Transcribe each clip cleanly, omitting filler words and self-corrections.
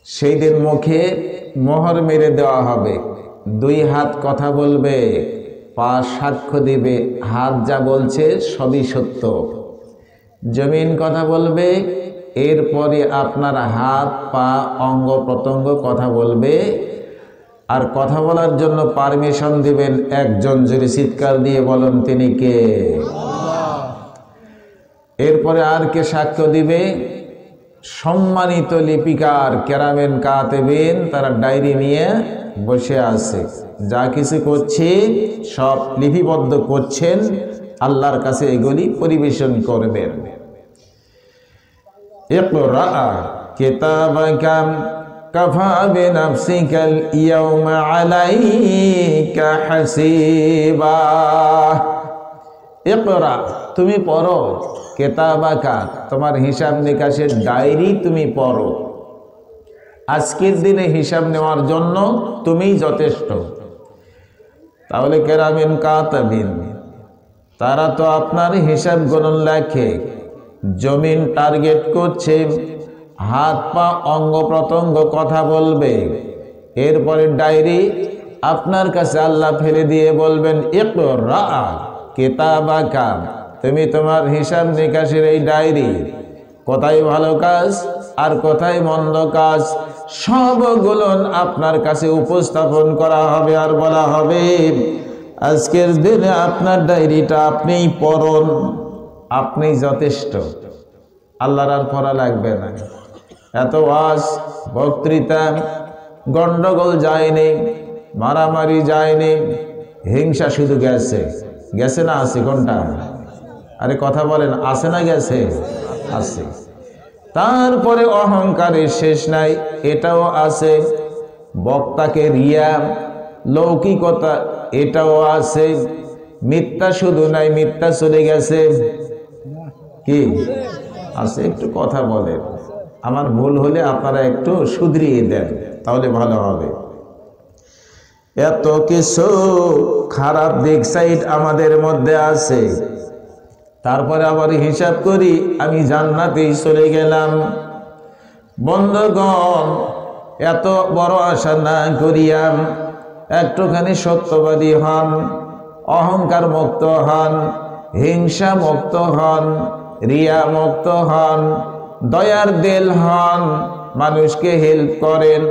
সেই দিন মুখে মোহর মেরে দেওয়া হবে, দুই হাত কথা বলবে, পা সাক্ষ্য দিবে, হাত যা বলছে সবই সত্য। জমিন কথা বলবে, এরপরে আপনার হাত পা অঙ্গ প্রত্যঙ্গ কথা বলবে। আর কথা বলার জন্য পারমিশন দিবেন একজন, জোরে চিৎকার দিয়ে বলেন তিনি কে? এরপরে আর কে সাক্ষ্য দিবে? সম্মানিত লিপিকার, কেরামেন কাতেবিন, তারা ডায়েরি নিয়ে বসে আছে, যা কিছু করছে সব লিপিবদ্ধ করছেন, আল্লাহর কাছে এগুলি পরিবেশন করবেন। ইকরা কিতাবাকা কাফা বিনাফসিকাল ইয়াওমা আলাইকা হাসিবা। ইকরা, তুমি পড়ো, কিতাবাকা, তোমার হিসাব নিকাশের ডায়েরি তুমি পড়ো। আজকের দিনে হিসাব নেওয়ার জন্য তুমিই যথেষ্ট। তাহলে কেরামিন কাতাবিন, তারা তো আপনার হিসাব গণন লেখে। জমিন টার্গেট করছে, হাত পা অঙ্গ প্রত্যঙ্গ কথা বলবে। এরপরে ডায়েরি আপনার কাছে আল্লাহ ফেলে দিয়ে বলবেন, ইকরা কিতাবাকা, তুমি তোমার হিসাব নিকাশের এই ডায়েরি, কোথায় ভালো কাজ আর কোথায় মন্দ কাজ সবগুলো আপনার কাছে উপস্থাপন করা হবে। আর বলা হবে, আজকের দিনে আপনার ডায়েরিটা আপনিই পড়ুন, আপনি যথেষ্ট, আল্লাহর আর পড়া লাগবে না। এত ওয়াজ বক্তৃতা, গন্ডগোল যায়নি, মারামারি যায়নি, হিংসা শুধু গেছে। গেছে না আছে? কোনটা? আরে কথা বলেন, আছে না গেছে? আছে। তারপরে অহংকারের শেষ নাই, এটাও আছে। বক্তাকে রিয়া, লৌকিকতা, এটাও আছে। মিথ্যা শুধু নাই, মিথ্যা চলে গেছে। কি আছে? একটু কথা বলেন, আমার ভুল হলে আপনারা একটু শুধরিয়ে দেন, তাহলে ভালো হবে। এত কিছু খারাপ দিক সাইড আমাদের মধ্যে আছে, তারপরে আবার হিসাব করি আমি জান্নাতেই চলে গেলাম। বন্ধুগণ, এত বড় আশা না করিয়াম, একটুখানি সত্যবাদী হন, অহংকার মুক্ত হন, হিংসা মুক্ত হন, রিয়া মুক্ত হন, দয়ার দিল হন, মানুষকে হেল্প করেন,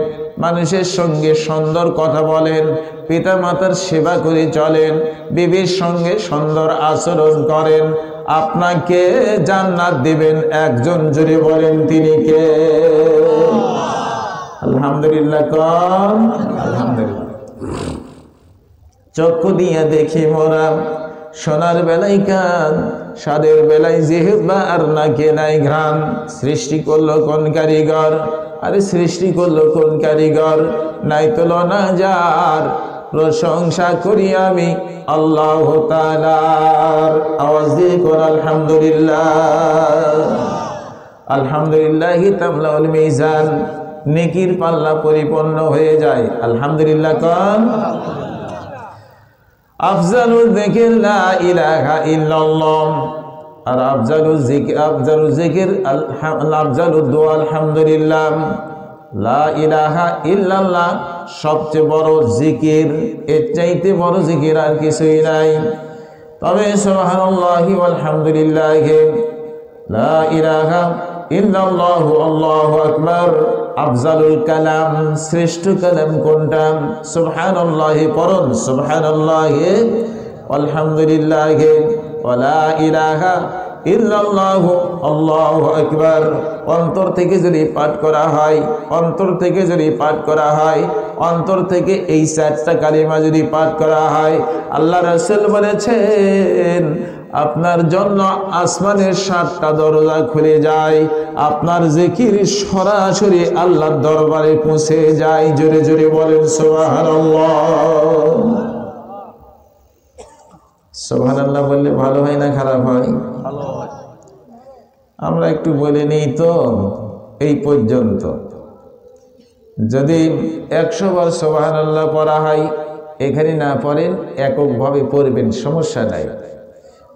মানুষের সঙ্গে সুন্দর কথা বলেন, পিতা মাতার সেবা করে চলেন, বিবির সঙ্গে সুন্দর আচরণ করেন, আপনাকে জান্নাত দিবেন একজন, জুড়ে বলেন তিনি কে? আলহামদুলিল্লাহ কম। আলহামদুলিল্লাহ। চক্ষু দিয়ে দেখি মোরা, সোনার বেলায় কান, স্বাদের বেলায় জিহ্বা, আর নাকে নাই ঘ্রাণ। সৃষ্টি করলো কোন কারিগর? আরে সৃষ্টি করলো কোন কারিগর? নাই তুলনা যার, প্রশংসা করি আমি আল্লাহ তাআলার। আওয়াজ দিয়ে কোন আলহামদুলিল্লাহ। আলহামদুলিল্লাহি তামলাউল মিজান, নেকির পাল্লা পরিপূর্ণ হয়ে যায়। আলহামদুলিল্লাহ কোন। আফজালুল যিকির লা ইলাহা ইল্লাল্লাহ, আর আফজালুল যিকির আফজালুদ দুআ আলহামদুলিল্লাহ। লা ইলাহা ইল্লাল্লাহ সবচেয়ে বড় জিকির, এর চাইতে বড় জিকির আর কিছুই নাই। তবে সুবহানাল্লাহি ওয়ালহামদুলিল্লাহ, লা ইলাহা ইল্লাল্লাহু আল্লাহু আকবার আফজালুল কালাম, শ্রেষ্ঠ কালাম কোনটা? সুবহানাল্লাহি পড়ুন, সুবহানাল্লাহি আলহামদুলিল্লাহি ওয়া লা ইলাহা ইল্লাল্লাহু আল্লাহু আকবার। অন্তর থেকে যদি পাঠ করা হয়, অন্তর থেকে যদি পাঠ করা হয়, অন্তর থেকে এই চারটা কালিমা যদি পাঠ করা হয়, আল্লাহ রাসূল বলেছেন আপনার জন্য আসমানের 7টা দরজা খুলে যায়, আপনার জিকির সরাসরি আল্লাহর দরবারে পৌঁছে যায়। জোরে জোরে বলেন সুবহানাল্লাহ। সুবহানাল্লাহ বললে ভালো হয় না খারাপ হয়? ভালো হয়। আমরা একটু বলে নিই তো, এই পর্যন্ত যদি 100 বার সুবহানাল্লাহ পড়া হয়, এখানে না পড়েন এককভাবে পড়বেন, সমস্যা নাই।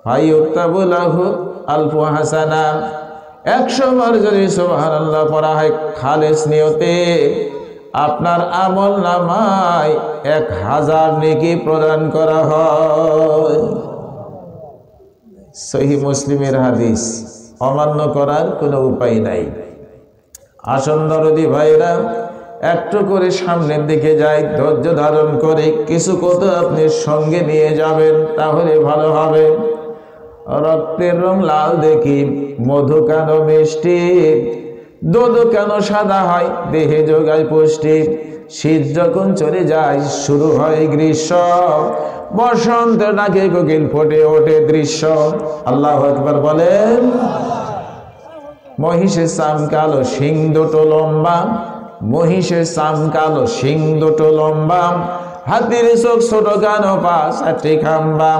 ভাই উক্তাবুলাহু আলফু হাসানা, 100 বার যদি সুবহানাল্লাহ পড়া হয় খালেস নিয়তে, আপনার আমল নামায় 1000 নেকি প্রদান করা হয়। সহিহ মুসলিমের হাদিস, অমান্য করার কোনো উপায় নাই। আসন দরদি ভাইরা, একটু করে সামনের দিকে যাই, ধৈর্য ধারণ করে কিছু কথা আপনি সঙ্গে নিয়ে যাবেন, তাহলে ভালো হবে। রক্তের রং লাল দেখি, মধু কেন মিষ্টি, দুধ কেন সাদা হয়, দেহে যোগায় পুষ্টি। শীত যখন চলে যায় শুরু হয় গ্রীষ্ম, বসন্ত ডাকে কোকিল ফোটে ওঠে দৃশ্য। আল্লাহু আকবার বলেন। মহিষের চাম কালো, শিং দুটো লম্বা, মহিষের চাম কালো, শিং দুটো লম্বা, হাতির চোখ ছোট কেন, পা 4টি খাম্বা।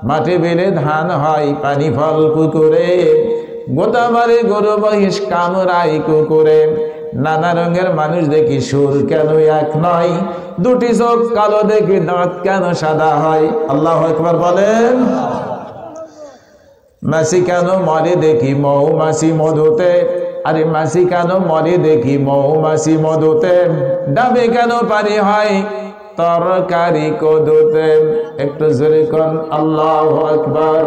মাঠে বেলে ধান হয়, পানি ফল পুকুরে, গোতা মারে গরু মহিষ কামড়াই কুকুরে। নানা রঙের মানুষ দেখি, সুর কেন এক নয়, দুটি চোখ কালো দেখি, দাঁত কেন সাদা হয়। আল্লাহু আকবার বলেন। মাছি কেন মরে দেখি, মৌমাছি মধুতে, আরে মাছি কেন মরে দেখি, মৌমাছি মধুতে। ডাবে কেন পানি হয়, তরকারি কদুতে। একটু জোরে কোন আল্লাহু আকবার।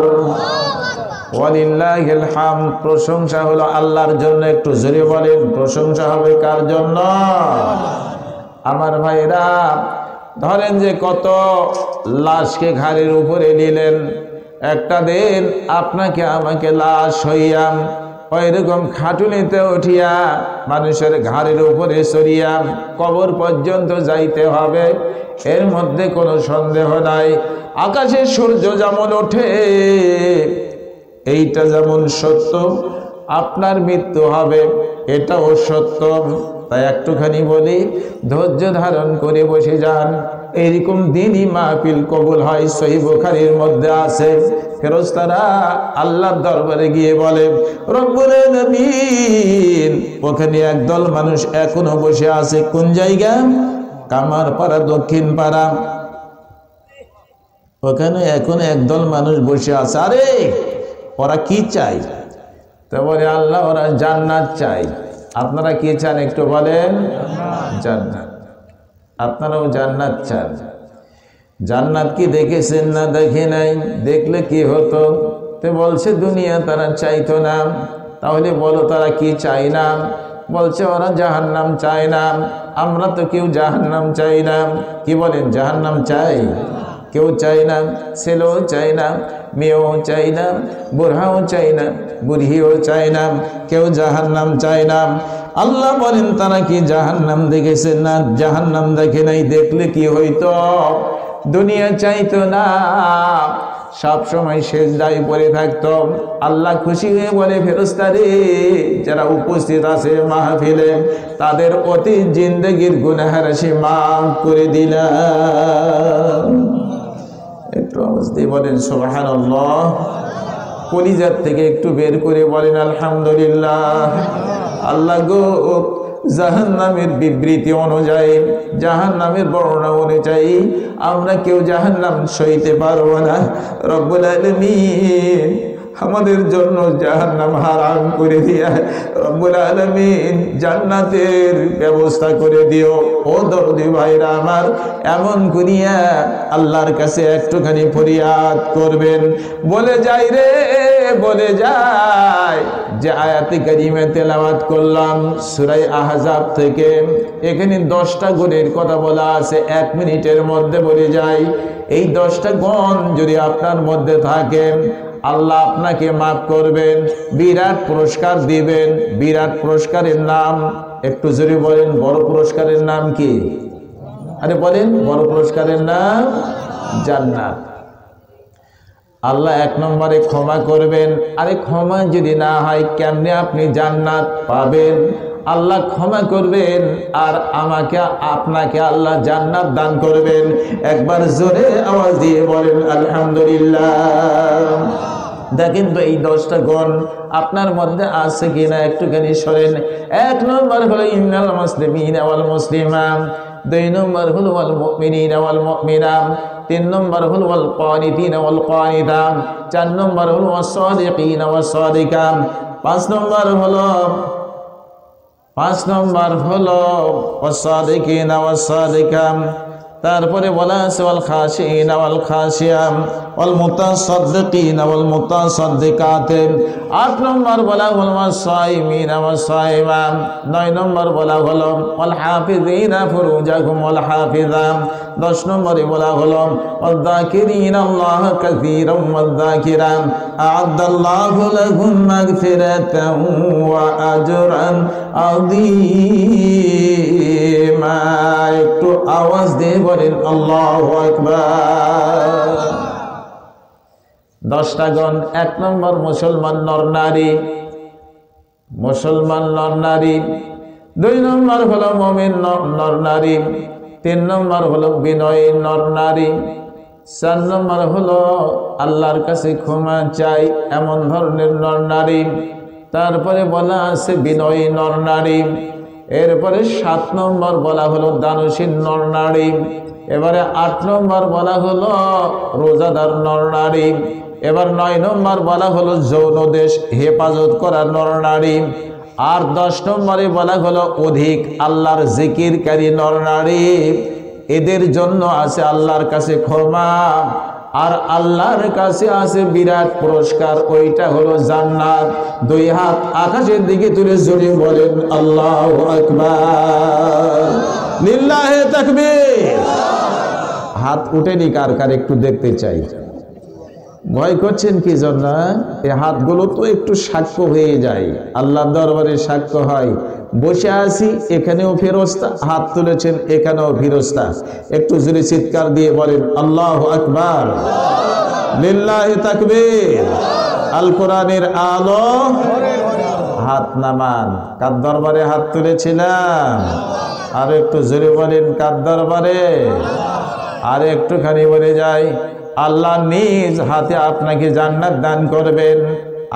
ওয়ালিল্লাহিল হামদ। প্রশংসা হলো আল্লাহর জন্য। একটু জোরে বলেন, প্রশংসা হবে কার জন্য? আমার ভাইরা, ধরেন যে কত লাশকে ঘাড়ের উপরে নিলেন, একটা দিন আপনাকে আমাকে লাশ হইয়া ওইরকম খাটুনিতে উঠিয়া মানুষের ঘাড়ের উপরে চড়িয়া কবর পর্যন্ত যাইতে হবে, এর মধ্যে কোনো সন্দেহ নাই। আকাশে সূর্য যেমন ওঠে, এইটা যেমন সত্য, আপনার মৃত্যু হবে এটাও সত্য। তাই একটুখানি বলি, ধৈর্য ধারণ করে বসে যান। এইরকম দিনই মাহফিল কবুল হয়। সহিহ বুখারীর মধ্যে আছে, ফেরেশতারা আল্লাহর দরবারে গিয়ে বলে, রব্বুল আলামিন, ওখানে একদল মানুষ এখনো বসে আছে। কোন জায়গা? কামারপাড়া, দক্ষিণ পাড়া। ওখানে এখন একদল মানুষ বসে আছে। আরে ওরা কি চাই? তো বলে, আল্লাহ ওরা জান্নাত চাই। আপনারা কি চান একটু বলেন? জান্নাত। আপনারাও জান্নাত চান। জান্নাত কি দেখেছেন না দেখে নাই? দেখলে কি হতো? তো বলছে দুনিয়া তারা চাইতো না। তাহলে বলো তারা কি চাই না? বলছে ওরা জাহান্নাম চায় না। আমরা তো কেউ জাহান্নাম চাই না। কি বলেন, জাহান্নাম চাই? কেউ চাই না। ছেলেও চাই না, মেয়েও চাই না, বুড়াও চাই না, বুড়িও চাই না, কেউ জাহান্নাম চায় না। আল্লাহ বলেন, তারা কি জাহান্নাম দেখেছেন না? জাহান্নাম দেখে নাই। দেখলে কি হইতো? দুনিয়া চাইতো না, সব সময় সেজদায় পড়ে থাকতো। আল্লাহ খুশি হয়ে বলে, ফেরেশতারে যারা উপস্থিত আছে মাহফিলে, তাদের অতীত জিন্দেগির গুনাহের রাশি মাফ করে দিলাম। একটু আওয়াজ দিয়ে বলেন সুবহানাল্লাহ। কলিজার থেকে একটু বের করে বলেন আলহামদুলিল্লাহ। আল্লাহ গো, জাহান্নামের বিবৃতি অনুযায়ী, জাহান্নামের বর্ণনা অনুযায়ী আমরা কেউ জাহান্নাম সইতে পারবো না। রব্বুল আলামিন আমাদের জন্য জাহান্নাম হারাম করে দিয়া রব্বুল আলামিন জান্নাতের ব্যবস্থা করে দিও। ও দরদি ভাইরা আমার, এমন করিয়া আল্লাহর কাছে একটুখানি ফরিয়াদ করবেন। বলে যাই রে, বলে যায় যে আয়াতে কারিমে তেলাওয়াত করলাম সূরা আহজাব থেকে, এখানে 10টা গুণের কথা বলা আছে। 1 মিনিটের মধ্যে বলে যাই, এই 10টা গুণ যদি আপনার মধ্যে থাকে, আল্লাহ আপনাকে মাফ করবেন, বিরাট পুরস্কার দিবেন। বিরাট পুরস্কারের নাম একটু জোরে বলেন, বড় পুরস্কারের নাম কি? আরে বলেন, বড় পুরস্কারের নাম জান্নাত। আল্লাহ 1 নম্বরে ক্ষমা করবেন। আরে ক্ষমা যদি না হয় কেমনে আপনি জান্নাত পাবেন? আল্লাহ ক্ষমা করবেন আর আমাকে আপনাকে আল্লাহ জান্নাত দান করবেন। একবার জোরে আওয়াজ দিয়ে বলেন আলহামদুলিল্লাহ। দেখেন তো এই 10টা গুণ আপনার মধ্যে আছে কিনা, একটুখানি সরেন। 1 নম্বর হলো ইন্নাল মুসলিমিনা ওয়াল মুসলিমাত। 2 নম্বর হলো ওয়াল মুমিনিনা ওয়াল মুমিনাত। 3 নম্বর হলো ওয়াল কানিতিনা ওয়াল কানিতাত। 4 নম্বর হলো ওয়াস সাদিকিনা ওয়াস সাদিকাত। পাঁচ নম্বর হলো ওয়াসাদিকিনা ওয়াসাদিকাম। তারপরে বলা আছে ওয়াল খাশিনা ওয়াল খাশিয়াম ওয়াল মুতাসাদ্দিকিনা ওয়াল মুতাসাদ্দিকাত। 8 নম্বর বলা হলো ওয়াসাইমিনা ওয়াসাইমাম। 9 নম্বর বলা হলো ওয়াল হাফিজিনা ফুরুজাহুম ওয়াল হাফিজাম। 10 নম্বরে বলা হলো ওয়াযাকিরিনা আল্লাহ কাসীরাম ওয়াযাকিরাম আ'আদাল্লাহু লাহুম মাগফিরাতান ওয়া আজরান আযীমা। একটু আওয়াজ দিয়ে বলেন আল্লাহু আকবার। 10টা গণ। 1 নম্বর মুসলমান নর নারী, 2 নম্বর হলো মুমিন নর নারী, 3 নম্বর হলো বিনয়ী নর নারী, 4 নম্বর হলো আল্লাহর কাছে ক্ষমা চাই এমন ধরনের নর নারী। তারপরে বলা আছে বিনয়ী নর নারী। এরপরে 7 নম্বর বলা হলো দানশীল নর নারী। এবারে 8 নম্বর বলা হলো রোজাদার নর নারী। এবার 9 নম্বর বলা হলো যৌন দেশ হেফাজত করা নর নারী। আর 10 নম্বরে বলা হলো অধিক আল্লাহর জিকিরকারী নর নারী। এদের জন্য আছে আল্লাহর কাছে ক্ষমা, আর আল্লাহর কাছে আছে বিরাট পুরস্কার, ওইটা হলো জান্নাত। 2 হাত আকাশের দিকে তুলে জোরে বলেন আল্লাহু আকবার, লিল্লাহি তাকবীর। হাত উঠেনি কার কার একটু দেখতে চাই। ভয় করছেন কি জন্য? এই হাতগুলো তো একটু সাক্ষ্য হয়ে যায়, আল্লাহর দরবারে সাক্ষ্য হয়। বসে আছি এখানেও ফেরেশতা, হাত তুলেছেন এখানেও ফেরেশতা। একটু জোরে চিৎকার দিয়ে বলেন আল্লাহু আকবার, লিল্লাহি তাকবীর। আল কোরআনের আলো। হাত নামান। কার দরবারে হাত তুলেছিলাম? আর একটু জোরে বলেন কার দরবারে? আর একটুখানি বলে যায় আল্লাহ নিজ হাতে আপনাকে জান্নাত দান করবেন।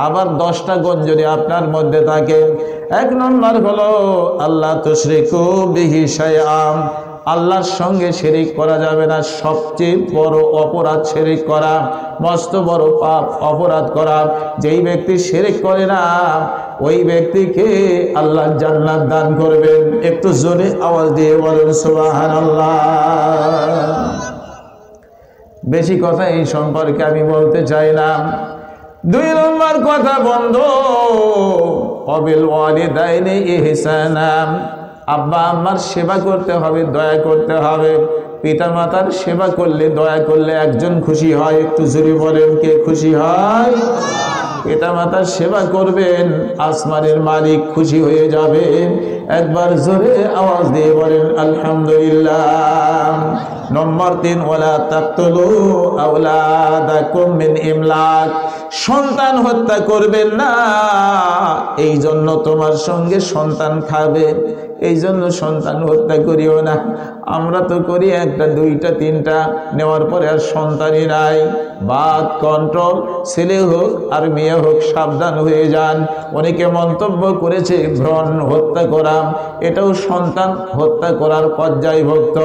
আবার 10টা গুণ যদি আপনার মধ্যে থাকে। 1 নম্বর হলো আল্লাহ তুশরিকু বিহি শাইআম, আল্লাহর সঙ্গে শিরিক করা যাবে না। সবচেয়ে বড় অপরাধ শিরিক করা, মস্ত বড় পাপ অপরাধ করা। যেই ব্যক্তি শিরিক করে না ওই ব্যক্তিকে আল্লাহ জান্নাত দান করবেন। একটু জোরে আওয়াজ দিয়ে বলেন সুবহানাল্লাহ। বেশি কথা এই সম্পর্কে আমি বলতে চাই না। 2 নম্বর কথা বন্ধু, ওয়াবিল ওয়ালিদাইনি ইহসানা, আব্বা আম্মার সেবা করতে হবে, দয়া করতে হবে। পিতা মাতার সেবা করলে, দয়া করলে একজন খুশি হয়। একটু জোরে বলেন কে খুশি হয়? পিতা মাতার সেবা করবেন, আসমানের মালিক খুশি হয়ে যাবেন। একবার জোরে আওয়াজ দিয়ে বলেন আলহামদুলিল্লাহ। নম্বর 3, ওয়ালা তাকতুলু আওলাদাকুম মিন ইমলাক, সন্তান হত্যা করবেন না। এই জন্য তোমার সঙ্গে সন্তান খাবে, এই জন্য সন্তান হত্যা করিও না। আমরা তো করি 1টা 2টা 3টা, নেওয়ার পরে আর সন্তানই নাই। বাদ কন্ট্রোল, ছেলে হোক আর মেয়ে হোক সাবধান হয়ে যান। অনেকে মন্তব্য করেছে ভ্রূণ হত্যা করা, এটাও সন্তান হত্যা করার পর্যায়ভুক্ত।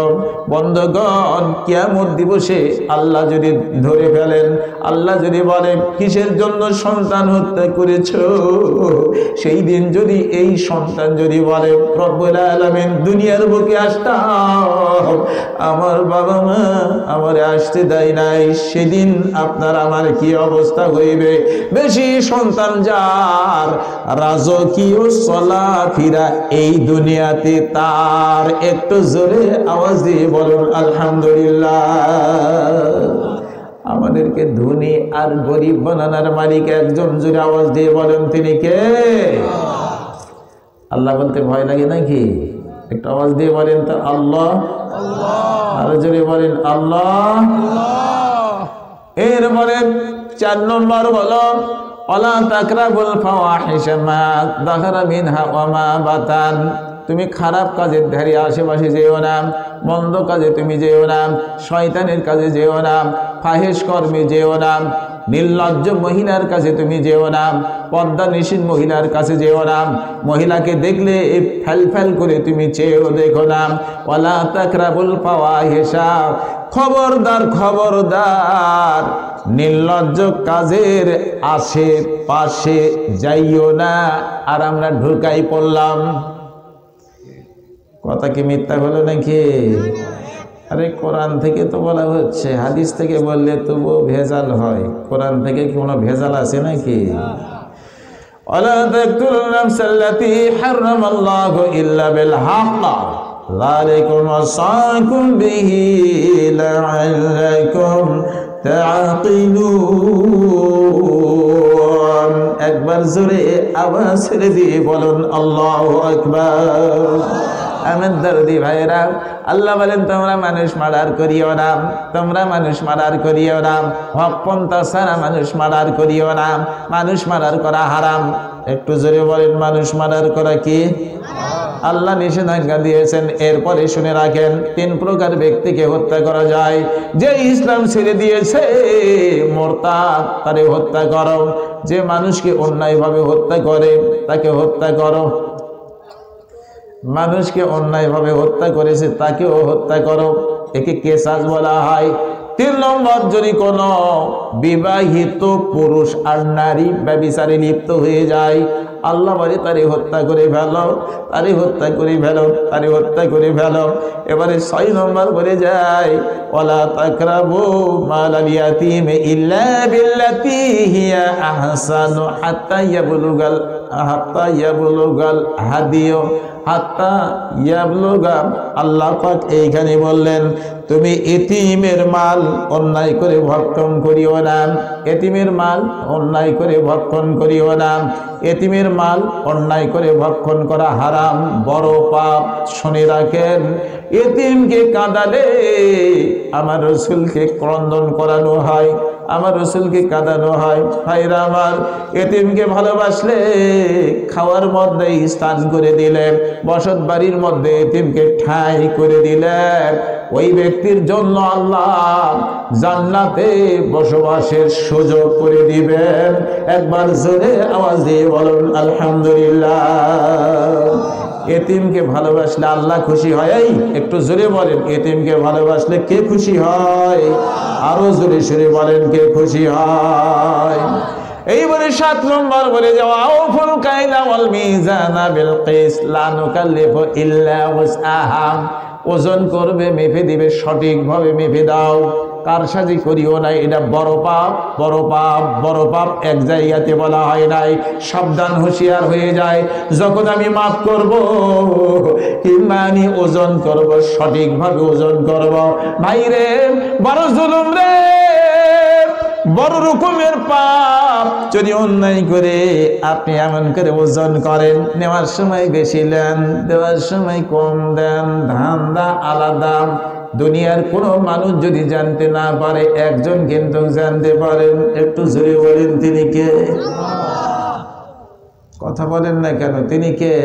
বন্ধুগণ, কিয়ামত দিবসে আল্লাহ যদি ধরে ফেলেন, আল্লাহ যদি বলেন কিসের জন্য সন্তান হত্যা করেছো, সেই দিন যদি এই সন্তান যদি বলে রব্বুল আলামিন দুনিয়ার বুকে আসতাম, আমার বাবা মা আমারে আসতে দেয় নাই, সেদিন আপনার আমার কি অবস্থা হইবে? বেশি সন্তান যার রাজকীয় চলাফেরা এই দুনিয়াতে তার। একটু জোরে আওয়াজ দিয়ে বলুন আলহামদুলিল্লাহ। আমাদেরকে ধনী আর গরিব বানানোর মালিক একজন, জোরে আওয়াজ দিয়ে বলেন তিনি কে? আল্লাহ বলতে ভয় লাগে নাকি? একটু আওয়াজ দিয়ে বলেন তো আল্লাহ। আরো জোরে বলেন আল্লাহ। এরপরে 4 নম্বর হলো ওয়ালা তাকরাবুল ফাওয়াহিশা মা যাহারা মিনহা ওয়া মা বাতান, তুমি খারাপ কাজের ধারে আশেপাশে যেও না, মন্দ কাজে তুমি যেও না, শয়তানের কাজে যেও না, ফাহিশ কর্মে যেও না। নির্লজ্জ মহিলার কাছে তুমি যেও না, পর্দা নিশীন মহিলার কাছে যেও না, মহিলাকে দেখলে ফেল ফেল করে তুমি চেয়েও দেখো না। ওয়ালা তাকরাবুল ফাওয়াহিশা, খবরদার খবরদার নির্লজ্জ কাজের আশেপাশে যাইও না। আর আমরা ঢুকাই পড়লাম। কথা কি মিথ্যা হলো নাকি? আরে কোরআন থেকে তো বলা হচ্ছে, হাদিস থেকে বললে তবুও ভেজাল হয়। কোরআন থেকে কোনো ভেজাল আছে নাকি? ওয়ালা তাকতুলুন নাফসাল্লাতী হারামাল্লাহু ইল্লা বিল হক যালিকুম ওয়াসাকুম বিহি লাআল্লাকুম তাআকিলুন। একবার জোরে আওয়াজ ছেড়ে দিয়ে বলুন আল্লাহু আকবার। আমার দরদি ভাইরা, আল্লাহ বলেন তোমরা মানুষ মার্ডার করিও না, তোমরা মানুষ মার্ডার করিও না, হক পন্থা ছাড়া মানুষ মার্ডার করিও না। মানুষ মার্ডার করা হারাম। একটু জোরে বলেন, মানুষ মার্ডার করা কি? আল্লাহ নিষেধাজ্ঞা দিয়েছেন। এরপরে শুনে রাখেন, 3 প্রকার ব্যক্তিকে হত্যা করা যায়। যে ইসলাম ছেড়ে দিয়েছে মুরতাদ, তারে হত্যা করো। যে মানুষকে অন্যায়ভাবে হত্যা করে তাকে হত্যা করো। মানুষকে অন্যায়ভাবে হত্যা করেছে তাকেও হত্যা করো। একে কেসাস বলা হয়। 3 নম্বর, যদি কোনো বিবাহিত পুরুষ আর নারী ব্যভিচারে লিপ্ত হয়ে যায়, আল্লাহ বলে তারে হত্যা করে ফেলো, তারে হত্যা করে ফেলো, তারে হত্যা করে ফেলো। এবারে 6 নম্বর বলে যায়, ওয়ালা তাকরাবু মালাল ইয়াতীম ইল্লা বিল্লাতী হিয়া আহসানু হাত্তা ইয়াবলুগাল হাদিয়ু হাত্তা ইয়াবলুগা। আল্লাহ পাক এইখানে বললেন, তুমি এতিমের মাল অন্যায় করে ভক্ষণ করিও না। এতিমের মাল অন্যায় করে ভক্ষণ করিও না। এতিমের মাল অন্যায় করে ভক্ষণ করা হারাম, বড় পাপ। শুনে রাখেন, এতিমকে কাঁদালে আমার রাসূলকে ক্রন্দন করানো হয়, আমার রাসূলকে কাঁদানো হয়। ভাইরা আমার, এতিমকে ভালোবাসলে খাওয়ার মধ্যে স্থান করে দিলেন, বসত বাড়ির মধ্যে এতিমকে ঠাঁই করে দিলেন, ওই ব্যক্তির জন্য আল্লাহ জান্নাতে বসবাসের সুযোগ করে দিবেন। একবার জোরে আওয়াজ দিয়ে বলুন আলহামদুলিল্লাহ। এতিমকে ভালোবাসলে আল্লাহ খুশি হয়। এই একটু জোরে বলেন, এতিমকে ভালোবাসলে কে খুশি হয়? আরো জোরে সরে বলেন, কে খুশি হয়? এইবারে 7 নম্বর বলে যাওয়া, আউফুল কাইলা ওয়াল মিজানা বিল কিস লা নুকাল্লিফু ইল্লা ওয়াসআহা। ওজন করবে, মেপে দিবে, সঠিকভাবে মেপে দাও। কারসাজি করিও না, এটা বড় পাপ, বড় পাপ, বড় পাপ। এক জায়গাতে বলা হয় নাই। সাবধান, হুঁশিয়ার হয়ে যায়। যখন আমি মাফ করব কিংবা আমি ওজন করব, সঠিকভাবে ওজন করব। ভাই রে, বড় জুলুম রে, বড় রকমের পাপ। যদি অন্যায় করে আপনি এমন করে ওজন করেন, নেওয়ার সময় বেশি দেন, দেওয়ার সময় কম দেন, ধান্দা আলাদা। দুনিয়ার কোনো মানুষ যদি জানতে না পারে, একজন কিন্তু জানতে পারেন। একটু জোরে বলেন, তিনি কে? কথা বলেন না কেন? তিনি কে?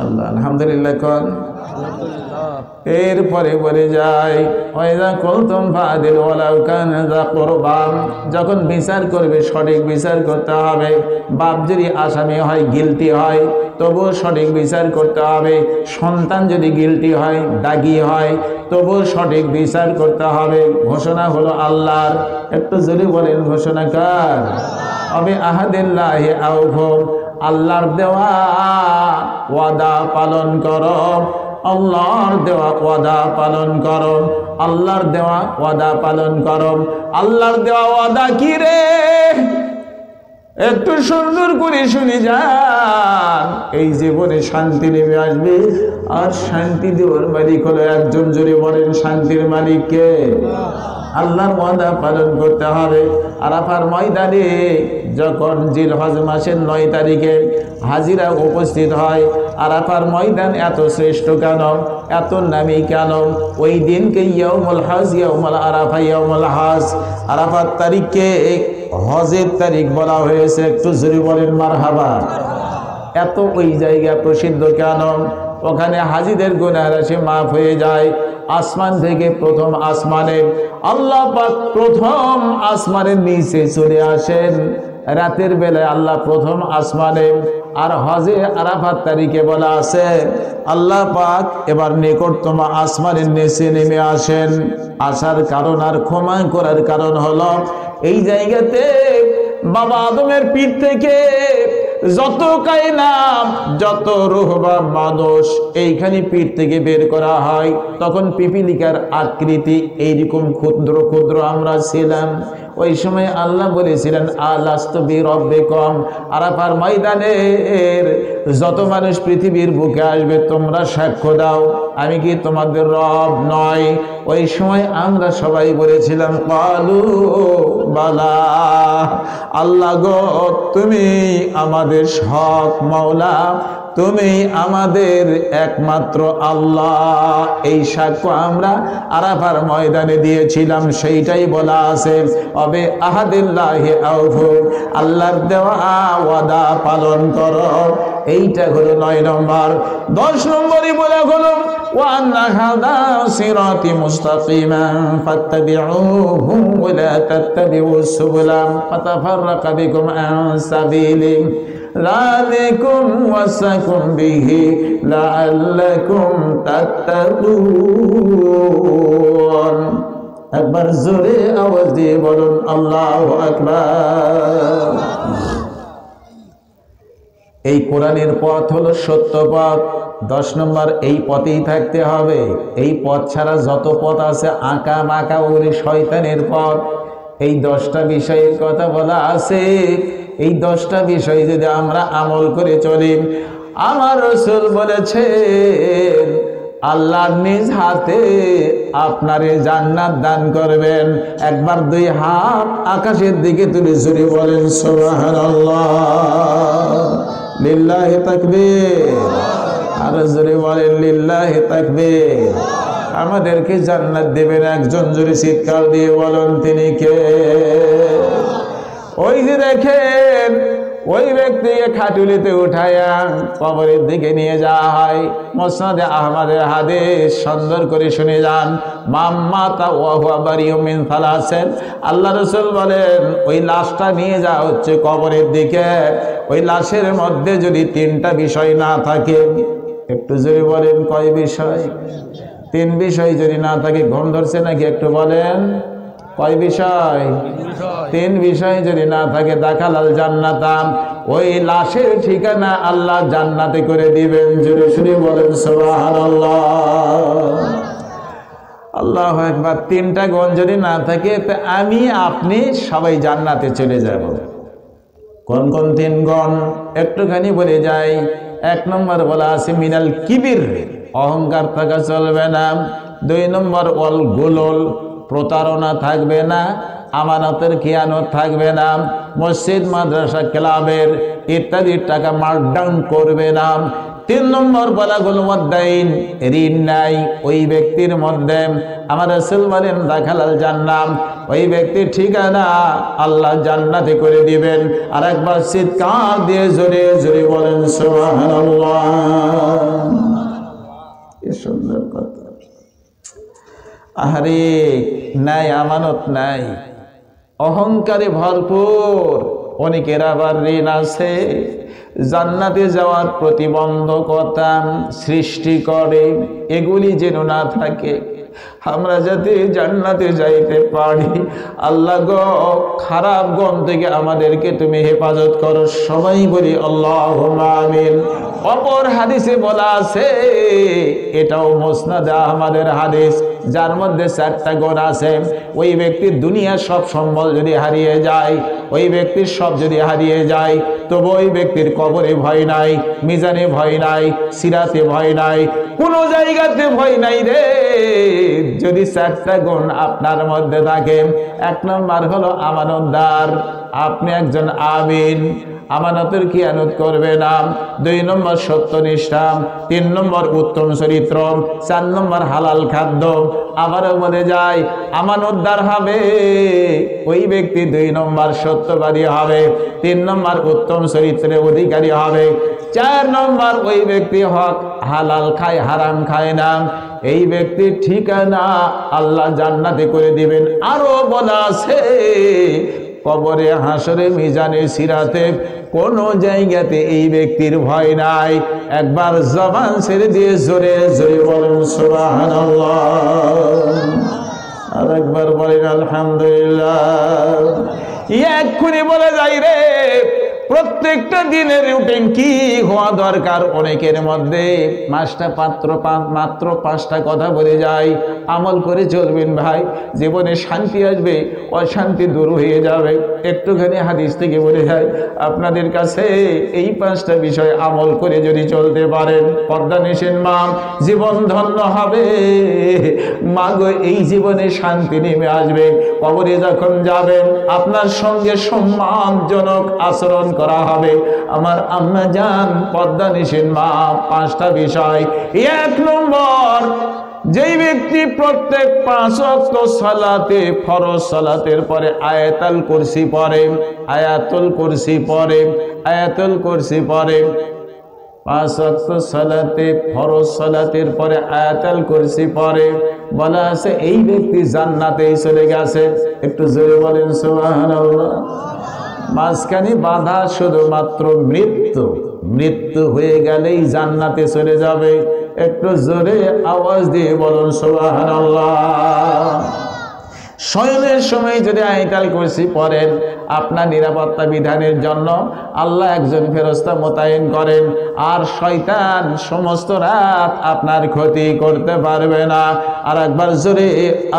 আল্লাহ। আলহামদুলিল্লাহ কোন। এরপরে বলে যায়, ওয়াইদা কুলতুম ফাদিল ওয়ালাউ কানা যা কুরবা। যখন বিচার করবে সঠিক বিচার করতে হবে। বাপ যদি আসামি হয়, গিলটি হয়, তবুও সঠিক বিচার করতে হবে। সন্তান যদি গিলটি হয়, দাগী হয়, তবুও সঠিক বিচার করতে হবে। ঘোষণা হলো আল্লাহর। একটু জোরে বলেন, ঘোষণা কার? আবে আহাদিল্লাহি আউফু। আল্লাহর দেওয়া ওয়াদা পালন করো, আল্লাহর দেওয়া ওয়াদা পালন করো, আল্লাহর দেওয়া ওয়াদা পালন করো। আল্লাহর দেওয়া ওয়াদা কি রে? একটু সুন্দর করে শুনে যান। এই জীবনে শান্তি নেমে আসবে, আর শান্তি দেওয়ার মালিক হলো একজন। জোরে বলেন, শান্তির মালিক কে? আল্লাহর ওয়াদা পালন করতে হবে। আরাফার ময়দানে যখন জিলহজ মাসের 9 তারিখে হাজিরা উপস্থিত হয়, আরাফার ময়দান এত শ্রেষ্ঠ কেন, এত নামী কেন? ওই দিনকে ইয়াউমুল হজ, ইয়াউমুল আরাফা, ইয়াউমুল হজ। আরাফার তারিখকে হজের তারিখ বলা হয়েছে। একটু জোরে বলেন মারহাবা। এত ওই জায়গা প্রসিদ্ধ কেন? ওখানে হাজিদের গুনাহ রাশি মাফ হয়ে যায়। আসমান থেকে প্রথম আসমানে আল্লাহ পাক প্রথম আসমানের নিচে চলে আসেন রাতের বেলায় আল্লাহ প্রথম আসমানে। আর হজে আরাফাত তারিখে বলা আছে আল্লাহ পাক এবার নিকটতম আসমানের নিচে নেমে আসেন। আসার কারণ আর ক্ষমা করার কারণ হলো এই জায়গাতে বাবা আদমের পিঠ থেকে যত কায়নাত যত রূহ বা মানুষ এইখানে পিঠ থেকে বের করা হয়, তখন পিপিলিকার আকৃতি এইরকম ক্ষুদ্র ক্ষুদ্র আমরা ছিলাম। ওই সময় আল্লাহ বলেছিলেন আলাস্তু বিরব্বিকুম, আরাফার ময়দানের যত মানুষ পৃথিবীর বুকে আসবে তোমরা সাক্ষ্য দাও আমি কি তোমাদের রব নয়? ওই সময় আমরা সবাই বলেছিলাম ক্বালু বালা, আল্লাহ গো তুমি আমাদের হক মাওলা, তুমি আমাদের একমাত্র আল্লাহ। এই সাক্ষ্য আমরা আরাফার ময়দানে দিয়েছিলাম। সেইটাই বলা আছে অবে আহাদিল্লাহি আউফু, আল্লাহর দেওয়া ওয়াদা পালন করো। এইটা হলো 9 নম্বর। 10 নম্বরই বলা হলো ওয়া আন্না হাদা সিরাতি মুস্তাকিমান ফাত্তাবিউহু ওয়া লা তাত্তাবিউস সুবুলা ফাতাফাররাকা বিকুম আন সাবিলি যালিকুম ওয়াসাকুম বিহি লাআল্লাকুম তাত্তাকুন। একবার জোরে আওয়াজ দিয়ে বলুন আল্লাহু আকবার। এই কোরআনের পথ হলো সত্য পথ। 10 নম্বর এই পথেই থাকতে হবে। এই পথ ছাড়া যত পথ আছে আঁকা বাঁকা ওরে শয়তানের পথ। এই 10টা বিষয়ের কথা বলা আছে। এই 10টা বিষয় যদি আমরা আমল করে চলি, আমার রাসূল বলেছেন আল্লাহ নিজ হাতে আপনারে জান্নাত দান করবেন। একবার 2 হাত আকাশের দিকে তুলে জোরে বলেন সুবহানাল্লাহ, লিল্লাহি তাকবীর। আর জোরে বলেন লিল্লাহি তাকবীর। আমাদেরকে জান্নাত দেবেন একজন, জোরে চিৎকার দিয়ে বলেন তিনি কে? ওই যে দেখেন ওই ব্যক্তিকে খাটুলিতে উঠাইয়া কবরের দিকে নিয়ে যাওয়া হয়। মুসনাদে আহমদের হাদিস সুন্দর করে শুনে যান। মাম্মাতা ওয়া হুয়া বারিউম মিন সালাসিন, আল্লাহ রাসূল বলেন ওই লাশটা নিয়ে যাওয়া হচ্ছে কবরের দিকে। ওই লাশের মধ্যে যদি 3টা বিষয় না থাকে, একটু জোরে বলেন কয় বিষয়? 3 বিষয় যদি না থাকে, ঘুম ধরছে নাকি? একটু বলেন কয় বিষয়? 3 বিষয় যদি না থাকে দাখালাল জান্নাতাম, ওই লাশের ঠিকানা আল্লাহ জান্নাতে করে দিবেন। জোরে শুনে বলেন সুবহানাল্লাহ, আল্লাহু আকবার। 3টা গুণ যদি না থাকে তো আমি আপনি সবাই জান্নাতে চলে যাব। কোন কোন 3 গুণ একটুখানি বলে যাই। 1 নম্বর বলা আছে মিনাল কিবির, অহংকার থাকা চলবে না। 2 নম্বর ওয়াল গুলুল, প্রতারণা থাকবে না। আমানতের খিয়ানত থাকবে না। মসজিদ মাদ্রাসা ক্লাবের ইত্যাদি টাকা মার্কডাউন করবে না। 3 নম্বর বলা হলো ওয়াদাইন, ঋণ নাই ওই ব্যক্তির মধ্যে। আমার রাসূল বলেন দাখালাল জান্নাত, ওই ব্যক্তির ঠিকানা আল্লাহ জান্নাতে করে দিবেন। আর একবার চিৎকার দিয়ে জোরে জোরে বলেন সুবহানাল্লাহ। কি সুন্দর কথা। আহারে নাই, আমানত নাই, অহংকারে ভরপুর। অনেকের আবার ঋণ আছে, জান্নাতে যাওয়ার প্রতিবন্ধকতা সৃষ্টি করে। এগুলি যেন না থাকে, আমরা যাতে জান্নাতে যাইতে পারি। আল্লাহ গো খারাপ গণ থেকে আমাদেরকে তুমি হেফাজত করো। সবাই বলি আল্লাহুম্মা আমিন। অপর হাদিসে বলা আছে, এটাও মুসনাদে আহমদের হাদিস, যার মধ্যে 4টা গুণ আছে। ওই ব্যক্তির দুনিয়ার সব সম্বল যদি হারিয়ে যায়, ওই ব্যক্তির সব যদি হারিয়ে যায়, তবু ওই ব্যক্তির কবরে ভয় নাই, মিজানে ভয় নাই, সিরাতে ভয় নাই, কোনো জায়গাতে ভয় নাই রে। যদি 4টা গুণ আপনার মধ্যে থাকে। 1 নম্বর হলো আমানতদার। আপনি একজন আমিন, আমানতের খিয়ানত করবে না। 2 নম্বর সত্যনিষ্ঠা, 3 নম্বর উত্তম চরিত্র, 4 নম্বর হালাল খাদ্য। আবারও বলে যায় আমানতদার হবে ওই ব্যক্তি 2 নম্বর সত্যবাদী হবে, 3 নম্বর উত্তম চরিত্রের অধিকারী হবে, 4 নম্বর ওই ব্যক্তি হক হালাল খায়, হারাম খায় না। এই ব্যক্তির ঠিকানা আল্লাহ জান্নাতে করে দিবেন। আরো বলা আছে কবরে, হাসরে, মিজানে, সিরাতে কোন জায়গাতে এই ব্যক্তির ভয় নাই। একবার জবান ছেড়ে দিয়ে জোরে জোরে বলেন সুবহানাল্লাহ, আর একবার বলেন আলহামদুলিল্লাহ। এক্ষুনি বলে যাই রে প্রত্যেকটা দিনের রুটিন কি হওয়া দরকার। অনেকের মধ্যে মাত্র 5টা কথা বলে যায়, আমল করে চলবেন ভাই, জীবনে শান্তি আসবে, অশান্তি দূর হয়ে যাবে। একটুখানি হাদিস থেকে বলে যায় আপনাদের কাছে এই 5টা বিষয় আমল করে যদি চলতে পারেন, পর্দা নিষেধ মা, জীবন ধন্য হবে। মা গো, এই জীবনে শান্তি নেমে আসবে। কবরে যখন যাবেন আপনার সঙ্গে সম্মানজনক আচরণ করা হবে। আমার আম্মা জান পর্দা নিষেধ মা, 5টা বিষয়। 1 নম্বর, যেই ব্যক্তি প্রত্যেক 5 ওয়াক্ত সালাতে, ফরজ সালাতের পরে আয়াতুল কুরসি পড়ে, আয়াতুল কুরসি পড়ে, আয়াতুল কুরসি পড়ে, 5 ওয়াক্ত সালাতে, ফরজ সালাতের পরে আয়াতুল কুরসি পড়ে, বলা আছে এই ব্যক্তি জান্নাতেই চলে গেছে। একটু জোরে বলেন সুবহানাল্লাহ। মাঝখানে বাধা শুধুমাত্র মৃত্যু, মৃত্যু হয়ে গেলেই জান্নাতে চলে যাবে। একটু জোরে আওয়াজ দিয়ে বলুন সুবহানাল্লাহ। শয়নের সময় যদি আয়াতুল কুরসি পড়েন, আপনার নিরাপত্তা বিধানের জন্য আল্লাহ একজন ফেরেশতা মোতায়েন করেন, আর শয়তান সমস্ত রাত আপনার ক্ষতি করতে পারবে না। আর একবার জোরে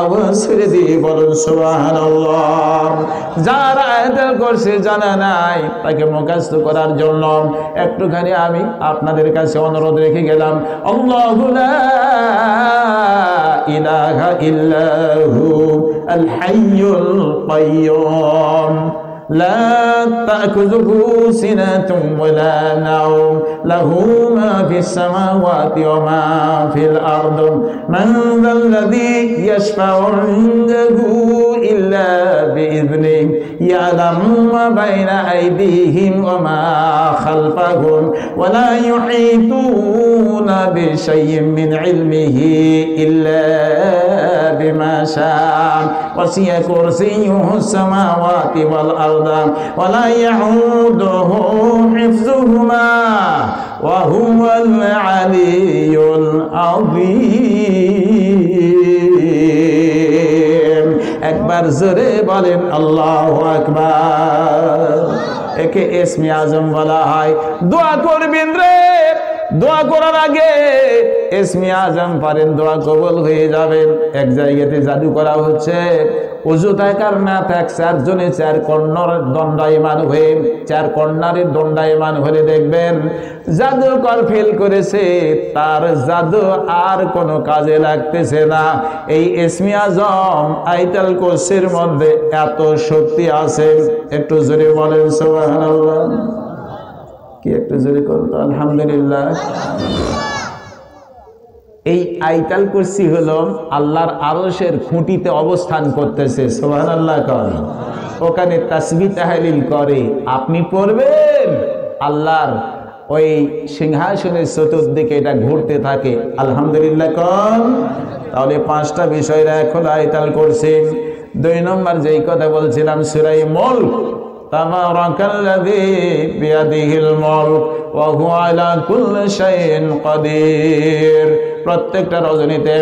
আওয়াজ ছেড়ে দিয়ে বলুন সুবহানাল্লাহ। যারা আয়াতুল কুরসি জানা নাই তাকে মুখস্থ করার জন্য একটুখানি আমি আপনাদের কাছে অনুরোধ রেখে গেলাম। আল্লাহু লা ইলাহা ইল্লাহু আল হাইয়ুল কাইয়্যুম لا تأخذه سنة ولا نوم له ما في السماوات وما في الأرض من ذا الذي يشفع عنده إلا بإذنه يعلم ما بين أيديهم وما خلفهم ولا يحيطون بشيء من علمه إلا بما شاء وسع كرسيه السماوات والأرض ولا يعوده حفظهما وهو العلي العظيم একবার জোরে বলেন আল্লাহু আকবার। একে ইসমে আজম বলা হয়। দোয়া করবেন রে, দোয়া করার আগে ইসমে আজম পারেন, দোয়া কবুল হয়ে যাবেন। এক জায়গাতে জাদু করা হচ্ছে, উজু থাকার না থাক 4 জনে 4 কর্ণর দণ্ডায়মান হয়ে, 4 কর্ণারের দণ্ডায়মান হলে দেখবেন জাদুকর ফেল করেছে, তার জাদু আর কোনো কাজে লাগতেছে না। এই ইসমে আজম আয়াতুল কুরসির মধ্যে এত শক্তি আছে। একটু জোরে বলেন সুবহানাল্লাহ। কি একটু জোরে করুন আলহামদুলিল্লাহ। এই আয়াতুল কুরসি হলো আল্লাহর আরশের খুঁটিতে অবস্থান করতেছে। সুবহানাল্লাহ কর। ওখানে তাসবিহ তাহলিল করে, আপনি পড়বেন, আল্লাহর ওই সিংহাসনের চতুর্দিকে এটা ঘুরতে থাকে। আলহামদুলিল্লাহ কর। তাহলে 5টা বিষয় এখন আয়াতুল কুরসি। 2 নম্বর যেই কথা বলছিলাম সূরা মুলক, তাবারাকাল্লাযী বিয়াদিহিল মুলক ওয়া হুয়া আলা কুল্লি শাইইন কাদির। প্রত্যেকটা রজনীতে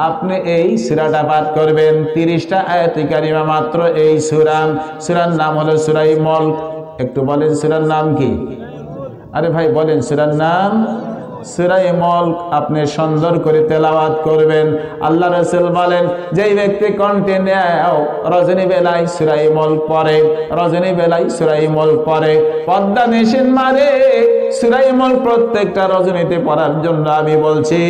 আপনি এই সূরাটা পাঠ করবেন। 30টা আয়াত কারিমা মাত্র এই সূরা। সূরার নাম হলো সূরা মুলক। একটু বলেন সূরার নাম কি? আরে ভাই বলেন সূরার নাম। সূরা মুলক আপনি সুন্দর করে তেলাওয়াত করবেন। আল্লাহ রাসূল বলেন যেই ব্যক্তি কন্টিনিউ রজনী বেলায় সূরা মুলক পড়ে, রজনী বেলায় সূরা মুলক পড়ে, পর্দা নিষেধ মারে সূরা মুলক প্রত্যেকটা রজনীতে পড়ার জন্য আমি বলছি,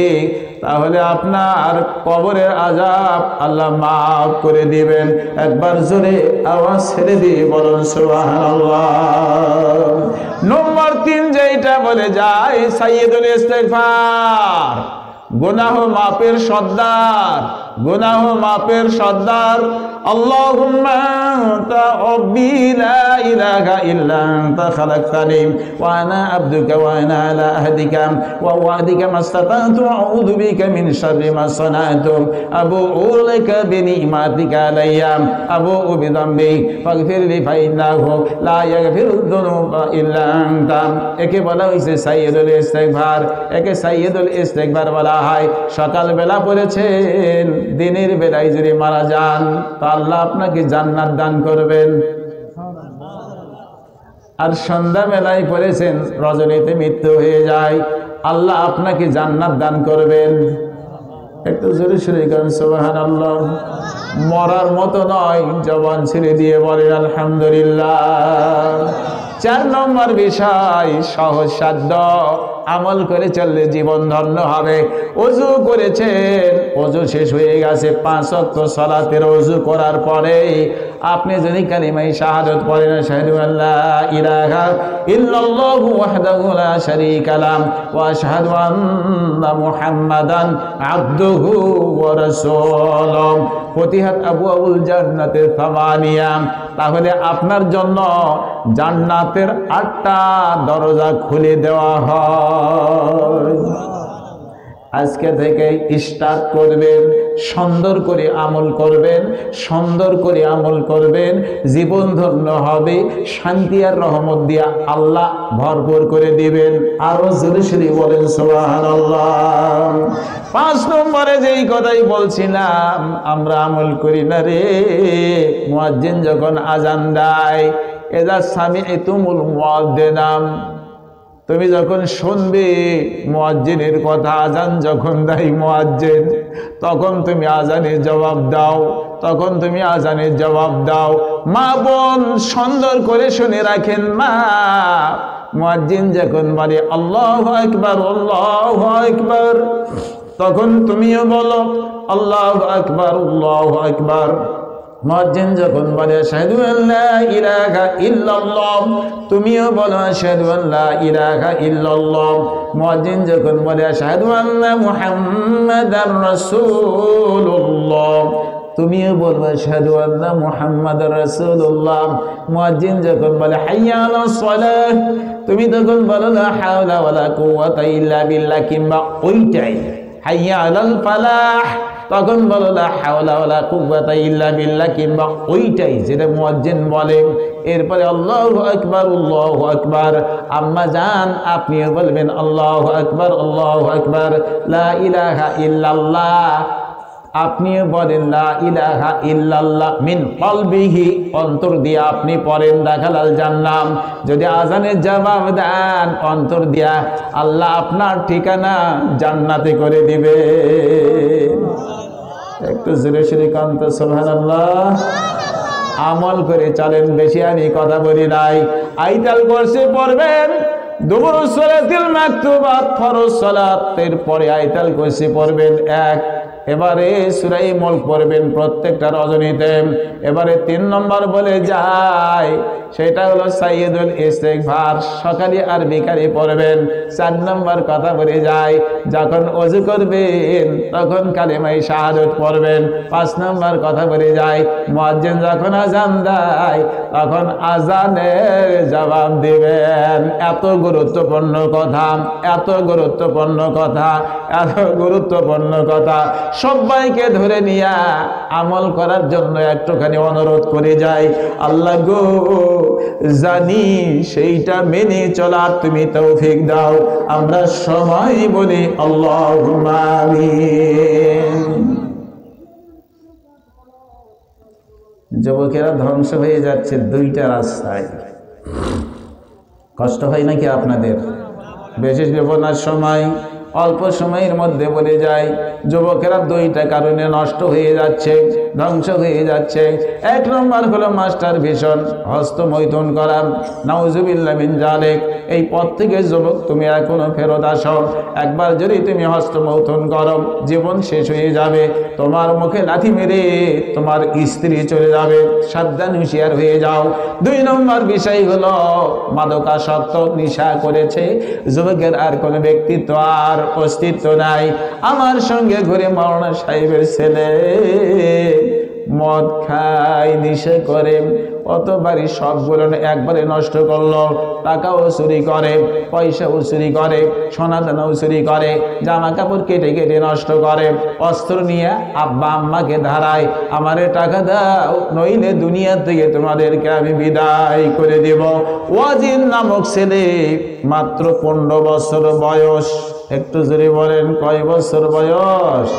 তাহলে আপনার কবরের আযাব আল্লাহ মাফ করে দিবেন। একবার জোরে আওয়াজ ছেড়ে দিয়ে বলুন সুবহানাল্লাহ। নম্বর 3 যেটা বলে যায় সাইয়্যিদুল ইস্তিগফার, গুনাহ মাফের সর্দার, গুনাহ মাফের সর্দার। আল্লাহুম্মা আনতা রাব্বি লা ইলাহা ইল্লা আনতা খালাকতানি ওয়া আনা আবদুকা ওয়া আনা আলা আহদিকা ওয়া ওয়া'দিকা মাসতাতা'তু আউযু বিকা মিন শাররি মা সানা'তু আবু'উ লাকা বিনি'মাতিকা আলাইয়া আবু'ু বিযামবি ফাগফিরলি ফাইন্নাহু লা ইয়াগফিরুদ যুনুবা ইল্লা আনতা। একে বলা হয়েছে সাইয়্যিদুল ইস্তিগফার, একে সাইয়্যিদুল ইস্তিগফার বলা হয়। সকাল বেলা পড়েছেন, দিনের বেলায় যদি মারা যান তা আল্লাহ আপনাকে জান্নাত দান করবেন। আর সন্ধ্যা বেলায় পড়েছেন, রজনীতে মৃত্যু হয়ে যায়, আল্লাহ আপনাকে জান্নাত দান করবেন। একটু জোরে সোরে করেন সুবহানাল্লাহ। মরার মতো নয়, জবান ছেড়ে দিয়ে বলেন আলহামদুলিল্লাহ। 4 নম্বর বিষয় সহজ সাধ্য, আমল করে চললে জীবন ধন্য হবে। ওযু করেছেন, ওযু শেষ হয়ে গেছে, 5 ওয়াক্ত সালাতের ওযু করার পরে আপনি যদি কালিমায়ে শাহাদাত পড়েন, আশহাদু আল্লা ইলাহা ইল্লাল্লাহু ওয়াহদাহু লা শারীকা লাহু ওয়া আশহাদু আন্না মুহাম্মাদান আবদুহু ওয়া রাসূলুহু, ফতিহাত আবওয়াবুল জান্নাতের সামানিয়া, তাহলে আপনার জন্য জান্নাতের 8টা দরজা খুলে দেওয়া হয়। আজকে থেকে স্টার্ট করবেন, সুন্দর করে আমল করবেন, সুন্দর করে আমল করবেন, জীবন ধন্য হবে, শান্তি আর রহমত দিয়া আল্লাহ ভরপুর করে দিবেন। আরো জোরে জোরে বলেন সুবহানাল্লাহ। 5 নম্বরে যেই কথাই বলছিলাম, আমরা আমল করি না রে। মুয়াজ্জিন যখন আজান দেয়, এদা সামি'তুমুল মুয়াজ্জিনাম, তুমি যখন শুনবে মুয়াজ্জিনের কথা, আজান যখন দেয় মুয়াজ্জিন, তখন তুমি আজানের জবাব দাও, তখন তুমি আজানের জবাব দাও। মা বোন সুন্দর করে শুনে রাখেন, মা মুয়াজ্জিন যখন বলে আল্লাহু আকবার আল্লাহু আকবার, তখন তুমিও বলো আল্লাহু আকবার আল্লাহু আকবার। মুয়াজ্জিন যখন বলে আশহাদু আল্লা ইলাহা ইল্লাল্লাহ, তুমিও বলো আশহাদু আল্লা ইলাহা ইল্লাল্লাহ। মুয়াজ্জিন যখন বলে আশহাদু আন্না মুহাম্মাদার রাসূলুল্লাহ, তুমিও বলবে আশহাদু আন্না মুহাম্মাদার রাসূলুল্লাহ। মুয়াজ্জিন যখন বলে হাইয়া আলাস সালাহ, তুমি তখন বলো লা হাওলা ওয়ালা কুওয়াতা ইল্লা বিল্লাহ, কিংবা ওইটাই হাইয়া আলাল ফালাহ, তখন বলো লা হাওলা ওয়ালা কুওয়াতা ইল্লা বিল্লাহ, কিংবা ওইটাই যেটা মুয়াজ্জিন বলে। এরপরে আল্লাহু আকবার আল্লাহু আকবার। আম্মা জান আপনিও বলবেন আল্লাহু আকবার আল্লাহু আকবার। লা ইলাহা ইল্লাল্লাহ, আপনিও বলেন লা ইলাহা ইল্লাল্লাহ মিন কলবিহি, অন্তর দিয়ে আপনি পড়েন, দাখালাল জান্নাম। যদি আজানের জবাব দেন অন্তর দিয়া, আল্লাহ আপনার ঠিকানা জান্নাতে করে দিবে। একটু জোরে সোরে কান্ত সুবহানাল্লাহ। আমল করে চলেন, বেশি আমি কথা বলি নাই। আইতাল কোরসি পড়বেন, দুবুর সালাতিল মাকতুবাত, ফরজ সালাতের পরে আইতাল কোরসি পড়বেন 1। এবারে সূরা মুলক পড়বেন প্রত্যেকটা রজনীতে। এবারে 3 নম্বর বলে যায়, সেটা হলো সাইয়্যিদুল ইস্তিগফার, সকালে আর বিকালে পড়বেন। 4 নম্বর কথা বলে যায়, যখন ওযু করবেন তখন কালিমায়ে শাহাদাত পড়বেন। 5 নম্বর কথা বলে যায়, মুয়াজ্জিন যখন আযান দেয় তখন আযানের জবাব দিবেন। এত গুরুত্বপূর্ণ কথা, এত গুরুত্বপূর্ণ কথা, এত গুরুত্বপূর্ণ কথা, সবাইকে ধরে নিয়ে আমল করার জন্য একটুখানি অনুরোধ করে যাই। আল্লাহ গো, জানি সেইটা মেনে চলার তুমি তৌফিক দাও। আমরা সবাই বলি আল্লাহুম্মা আমিন। যুবকেরা ধ্বংস হয়ে যাচ্ছে 2টা রাস্তায়। কষ্ট হয় নাকি আপনাদের? বিশেষ বিপদের সময় অল্প সময়ের মধ্যে বলে যায়। যুবকেরা দুইটা কারণে নষ্ট হয়ে যাচ্ছে, ধ্বংস হয়ে যাচ্ছে। এক নম্বর হলো মাস্টার ভিশন, হস্তমৈথুন করা, নাউজুবিল্লাহ মিন জালিক। এই পথ থেকে যুবক তুমি এখনো ফেরত আসো। একবার যদি তুমি হস্তমৈথুন করো, জীবন শেষ হয়ে যাবে। তোমার মুখে লাথি মেরে তোমার স্ত্রী চলে যাবে। সাবধান, হুঁশিয়ার হয়ে যাও। দুই নম্বর বিষয় হলো মাদকাসক্ত, নেশা করেছে যুবকের, আর কোনো ব্যক্তিত্ব আর অস্তিত্ব নাই। আমার সঙ্গে ঘুরে মাওলানা সাহেবের ছেলে মদ খায়, নেশা করে, অত বাড়ি সবগুলো একবারে নষ্ট করলো। টাকাও চুরি করে, পয়সাও চুরি করে, সোনা দানাও চুরি করে, জামা কাপড় কেটে কেটে নষ্ট করে, অস্ত্র নিয়ে আব্বা আম্মাকে ধারায়, আমারে টাকা দাও নইলে দুনিয়া থেকে তোমাদেরকে আমি বিদায় করে দেব। ওয়াজির নামক ছেলে, মাত্র 15 বছর বয়স। একটু জোরে বলেন, কয় বছর বয়স?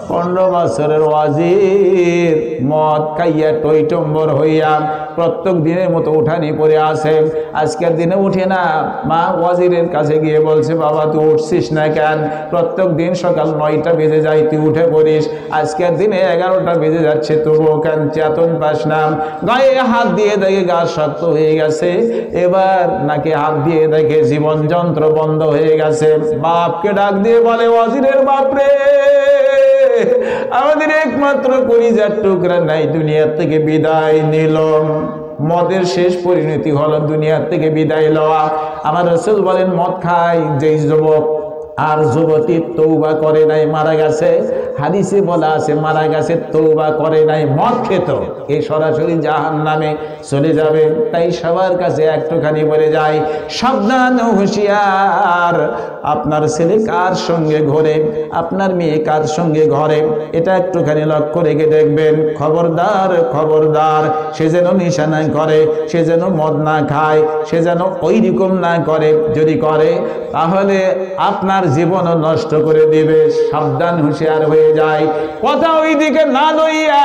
15 বছরের ওয়াজির মদ খাইয়া টইটম্বর হইয়া প্রত্যেক দিনের মতো উঠানি পড়ে আসে। আজকের দিনে উঠে না। মা ওয়াজিরের কাছে গিয়ে বলছে, বাবা তুই উঠছিস না কেন? প্রত্যেক দিন সকাল 9টা বেজে যায়, তুই উঠে পড়িস, আজকের দিনে 11টা বেজে যাচ্ছে, তবুও কেন চেতন পাস না? গায়ে হাত দিয়ে দেখে গা শক্ত হয়ে গেছে। এবার নাকি হাত দিয়ে দেখে জীবন যন্ত্র বন্ধ হয়ে গেছে। বাপকে ডাক দিয়ে বলে, ওয়াজিরের বাপরে, আমাদের একমাত্র কলিজার টুকরা নাই, দুনিয়া থেকে বিদায় নিল। মদের শেষ পরিণতি হলো দুনিয়া থেকে বিদায় লওয়া। আমার রাসূল বলেন, মদ খায় যেই যুবক আর যুবতী তওবা করে নাই, মারা গেছে। হাদিসে বলা আছে, মারা গেছে তওবা করে নাই, মদ খেত, এই সরাসরি জাহান্নামে চলে যাবে। তাই সবার কাছে একটুখানি বলে যায়, সাবধান, হুঁশিয়ার। আপনার ছেলে কার সঙ্গে ঘোরে, আপনার মেয়ে কার সঙ্গে ঘরে, এটা একটুখানি লক্ষ্য রেখে দেখবেন। খবরদার, খবরদার, সে যেন নেশা না করে, সে যেন মদ না খায়, সে যেন ওই রকম না করে। যদি করে তাহলে আপনার জীবনও নষ্ট করে দিবে। সাবধান, হুঁশিয়ার হয়ে যায়। কথা ওই দিকে না লইয়া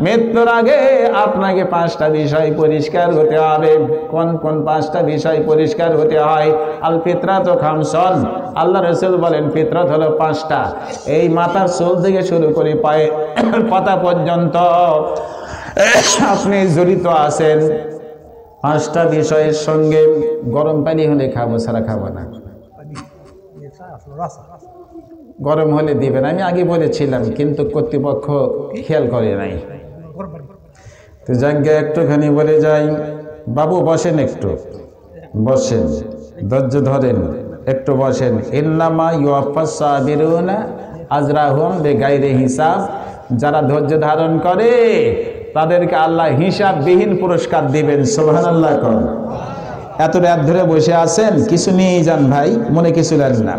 মৃত্যুর আগে আপনাকে 5টা বিষয় পরিষ্কার হতে হবে। কোন কোন 5টা বিষয় পরিষ্কার হতে হয়? আল ফিতরাত খামসন, আল্লাহ রাসূল বলেন ফিতরাত হলো 5টা। এই মাথার চুল থেকে শুরু করে পায়ের পাতা পর্যন্ত আপনি জড়িত আছেন 5টা বিষয়ের সঙ্গে। গরম পানি হলে খাবো, ছাড়া খাবো না। গরম হলে দিবেন, আমি আগে বলেছিলাম, কিন্তু কর্তৃপক্ষ খেয়াল করে নাই। তো যাকে একটুখানি বলে যাই, বাবু বসেন, একটু বসেন, ধৈর্য ধরেন, একটু বসেন। ইন্নামা ইউওয়াফাস সাবিরুনা আজরাহুম বিগাইরি হিসাব। যারা ধৈর্য ধারণ করে তাদেরকে আল্লাহ হিসাববিহীন পুরস্কার দিবেন। সুবহানাল্লাহ। এত রাত ধরে বসে আছেন, কিছু নিয়ে যান ভাই, মনে কিছু নেন না।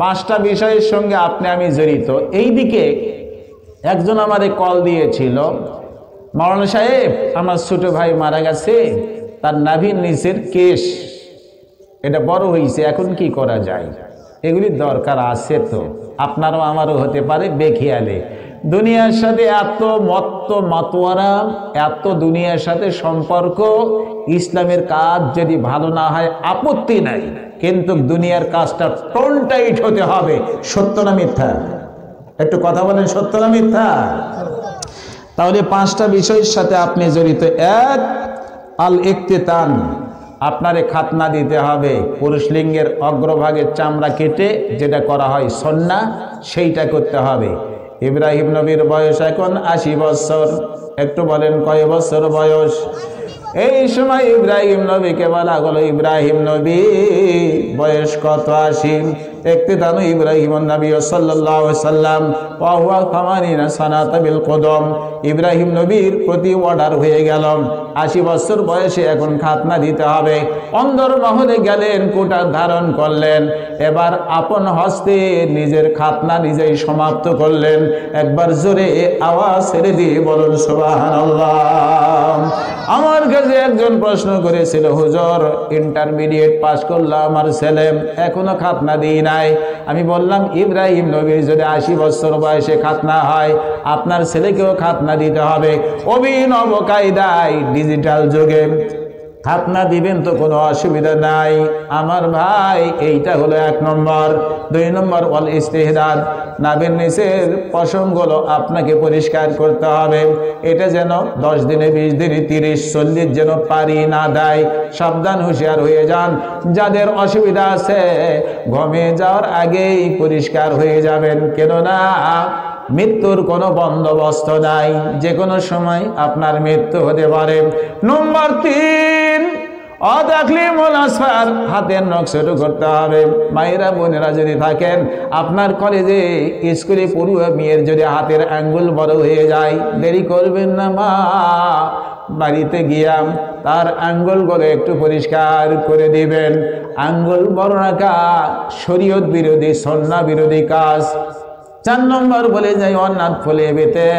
5টা বিষয়ের সঙ্গে আপনি আমি জড়িত। এই দিকে একজন আমারে কল দিয়েছিল, মাওলানা সাহেব আমার ছোট ভাই মারা গেছে, তার নাভির নিচের কেশ এটা বড় হয়েছে, এখন কি করা যায়? এগুলি দরকার আছে তো, আপনারও আমারও হতে পারে বেখেয়ালে। দুনিয়ার সাথে এত মত্ত মাতোয়ারা, এত দুনিয়ার সাথে সম্পর্ক। ইসলামের কাজ যদি ভালো না হয় আপত্তি নাই, কিন্তু দুনিয়ার কাজটা টোন টাইট হতে হবে। সত্য না মিথ্যা? একটু কথা বলেন, সত্য না মিথ্যা? তাহলে 5টা বিষয়ের সাথে আপনি জড়িত। 1, আল ইক্তিতান, আপনারে খাতনা দিতে হবে। পুরুষ লিঙ্গের অগ্রভাগের চামড়া কেটে যেটা করা হয় সুন্নাহ, সেইটা করতে হবে। ইব্রাহিম নবীর বয়স এখন 80 বছর। একটু বলেন কয় বছর বয়স? এই সময় ইব্রাহিম নবীকে বলা হলো, ইব্রাহিম নবী বয়স কত? 80। ইক্তিতানু ইব্রাহিম নবী সাল্লাল্লাহু আলাইহি সাল্লাম ওয়া হুয়া 80 সানাতা বিল কদম। ইব্রাহিম নবীর প্রতি অর্ডার হয়ে গেল, 80 বছর বয়সে এখন খাতনা দিতে হবে। অন্দর মহলে গেলেন, কোটা ধারণ করলেন, এবার আপন হস্তে নিজের খাতনা নিজেই সমাপ্ত করলেন। একবার জোরে আওয়াজ ছেড়ে দিয়ে বলুন সুবহানাল্লাহ। আমার কাছে একজন প্রশ্ন করেছিল, হুজুর ইন্টারমিডিয়েট পাস করলাম, আমার ছেলে এখনো খাতনা দিই নাই। আমি বললাম, ইব্রাহিম নবীর যদি 80 বছর বয়সে খাতনা হয়, আপনার ছেলেকেও খাতনা দিতে হবে। অভিনব কায়দায় ডিজিটাল যুগে হাত না দিবেন তো কোনো অসুবিধা নাই আমার ভাই। এইটা হলো 1 নম্বর। 2 নম্বর ওয়াল ইস্তিহদাদ, নাভির নিচের পশমগুলো আপনাকে পরিষ্কার করতে হবে। এটা যেন 10 দিনে, 20 দিনে, 30, 40 যেন পারি না দেয়। সাবধান, হুঁশিয়ার হয়ে যান। যাদের অসুবিধা আছে ঘুমিয়ে যাওয়ার আগেই পরিষ্কার হয়ে যাবেন, কেননা মৃত্যুর কোনো বন্দোবস্ত নাই, যে কোনো সময় আপনার মৃত্যু হতে পারে। নম্বর 3, অতাকলিমুল আসফার, হাতের নখ ছোট করতে হবে। মায়েরা বোনেরা যদি থাকেন, আপনার কলেজে স্কুলে পড়ুয়া মেয়ের যদি হাতের আঙ্গুল বড় হয়ে যায়, দেরি করবেন না মা, বাড়িতে গিয়া তার আঙ্গুলগুলো একটু পরিষ্কার করে দিবেন। আঙ্গুল বড় রাখা শরীয়ত বিরোধী, সুন্নাহ বিরোধী কাজ। 4 নম্বর বলে যাই অন্নাথ ফুলে বেতে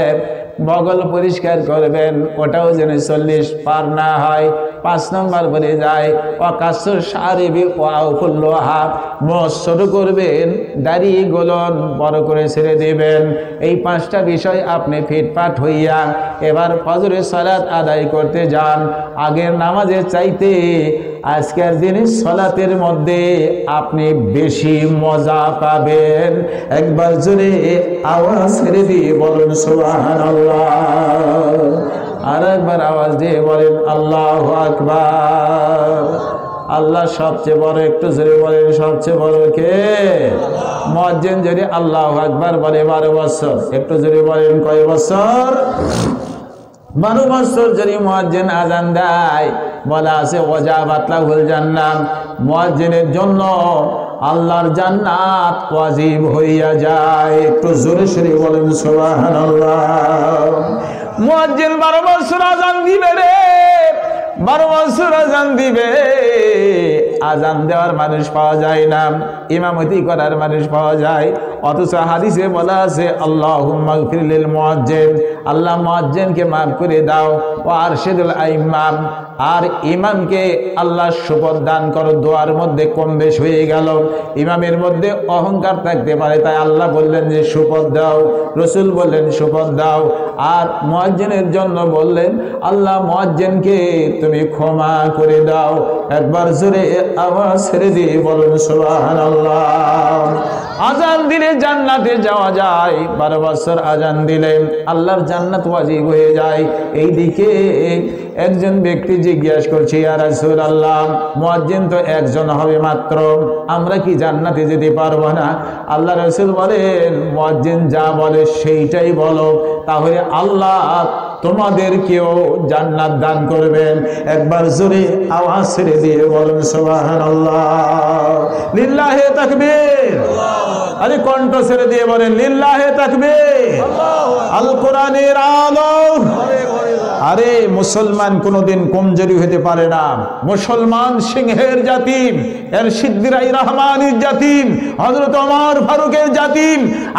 বগল পরিষ্কার করবেন, ওটাও যেন 40 পার না হয়। 5 নম্বর বলে যায় অকাসর শারিবি ওয়াউফুল্লোহা, মোষ শুরু করবেন, দাড়ি গোলন বড় করে ছেড়ে দেবেন। এই 5টা বিষয় আপনি ফিটফাট হইয়া এবার ফজরের সালাত আদায় করতে যান। আগের নামাজের চাইতে আজকের দিনের সালাতের মধ্যে আপনি বেশি মজা পাবেন। একবার জোরে আওয়াজ ছেড়ে দিয়ে বলুন সুবহানাল্লাহ, আর একবার আওয়াজ দিয়ে বলেন আল্লাহু আকবার। আল্লাহ সবচেয়ে বড়, একটু জোরে বলেন সবচেয়ে বড় কে? মুয়াজ্জিন যদি আল্লাহু আকবার বলে 12 বছর, একটু জোরে বলেন কয় বছর? 12 বছর যদি মুয়াজ্জিন আজান দেয়, বলা আছে ওয়াজাবাত লাহুল জান্নাত, মুয়াজ্জিনের জন্য আল্লাহর জান্নাত ওয়াজিব হইয়া যায়। একটু জোরে সরে বলেন সুবহানাল্লাহ। মুয়াজ্জিন 12 বছর আজান দিবে রে, 12 বছর আজান দিবে। আজান দেওয়ার মানুষ পাওয়া যায় না, ইমামতি করার মানুষ পাওয়া যায়। অথচ হাদিসে বলা আছে আল্লাহুম্মা গফির লিল মুয়াজ্জিন, আল্লাহ মুয়াজ্জিনকে মাফ করে দাও। ও আরশিদুল আইম্মাম, আর ইমামকে আল্লাহ শপথ দান করো। দোয়ার মধ্যে কম বেশ হয়ে গেল, ইমামের মধ্যে অহংকার থাকতে পারে, তাই আল্লাহ বললেন যে শপথ দাও, রসুল বললেন শপথ দাও। আর মুয়াজ্জিনের জন্য বললেন আল্লাহ মুয়াজ্জিনকে তুমি ক্ষমা করে দাও। একবার জোরে আওয়াজ ছেড়ে দিয়ে বলুন সুবহানাল্লাহ। আজান দিলে জান্নাতে যাওয়া যায়, 12 বছর আজান দিলে আল্লাহর জান্নাত ওয়াজিব হয়ে যায়। এইদিকে একজন ব্যক্তি জিজ্ঞাসা করছে ইয়া রাসূলুল্লাহ, মুয়াজ্জিন তো একজন হবে মাত্র, আমরা কি জান্নাতে যেতে পারবো না? আল্লাহ রাসূল বলেন মুয়াজ্জিন যা বলে সেইটাই বলো, তাহলে আল্লাহ তোমাদেরকেও জান্নাত দান করবেন। একবার জোরে আওয়াজ ছেড়ে দিয়ে বলুন সুবহানাল্লাহ, লিল্লাহি তাকবীর। আরে কণ্ঠ ছেড়ে দিয়ে বলেন লিল্লাহি তাকবীর। আল কোরআনের আলো। আরে মুসলমান কোনোদিন কমজোরি হতে পারে না। মুসলমান সিংহের জাতি, এর সিদ্দিরাই রহমানির জাতি, হযরত ওমর ফারুকের জাতি,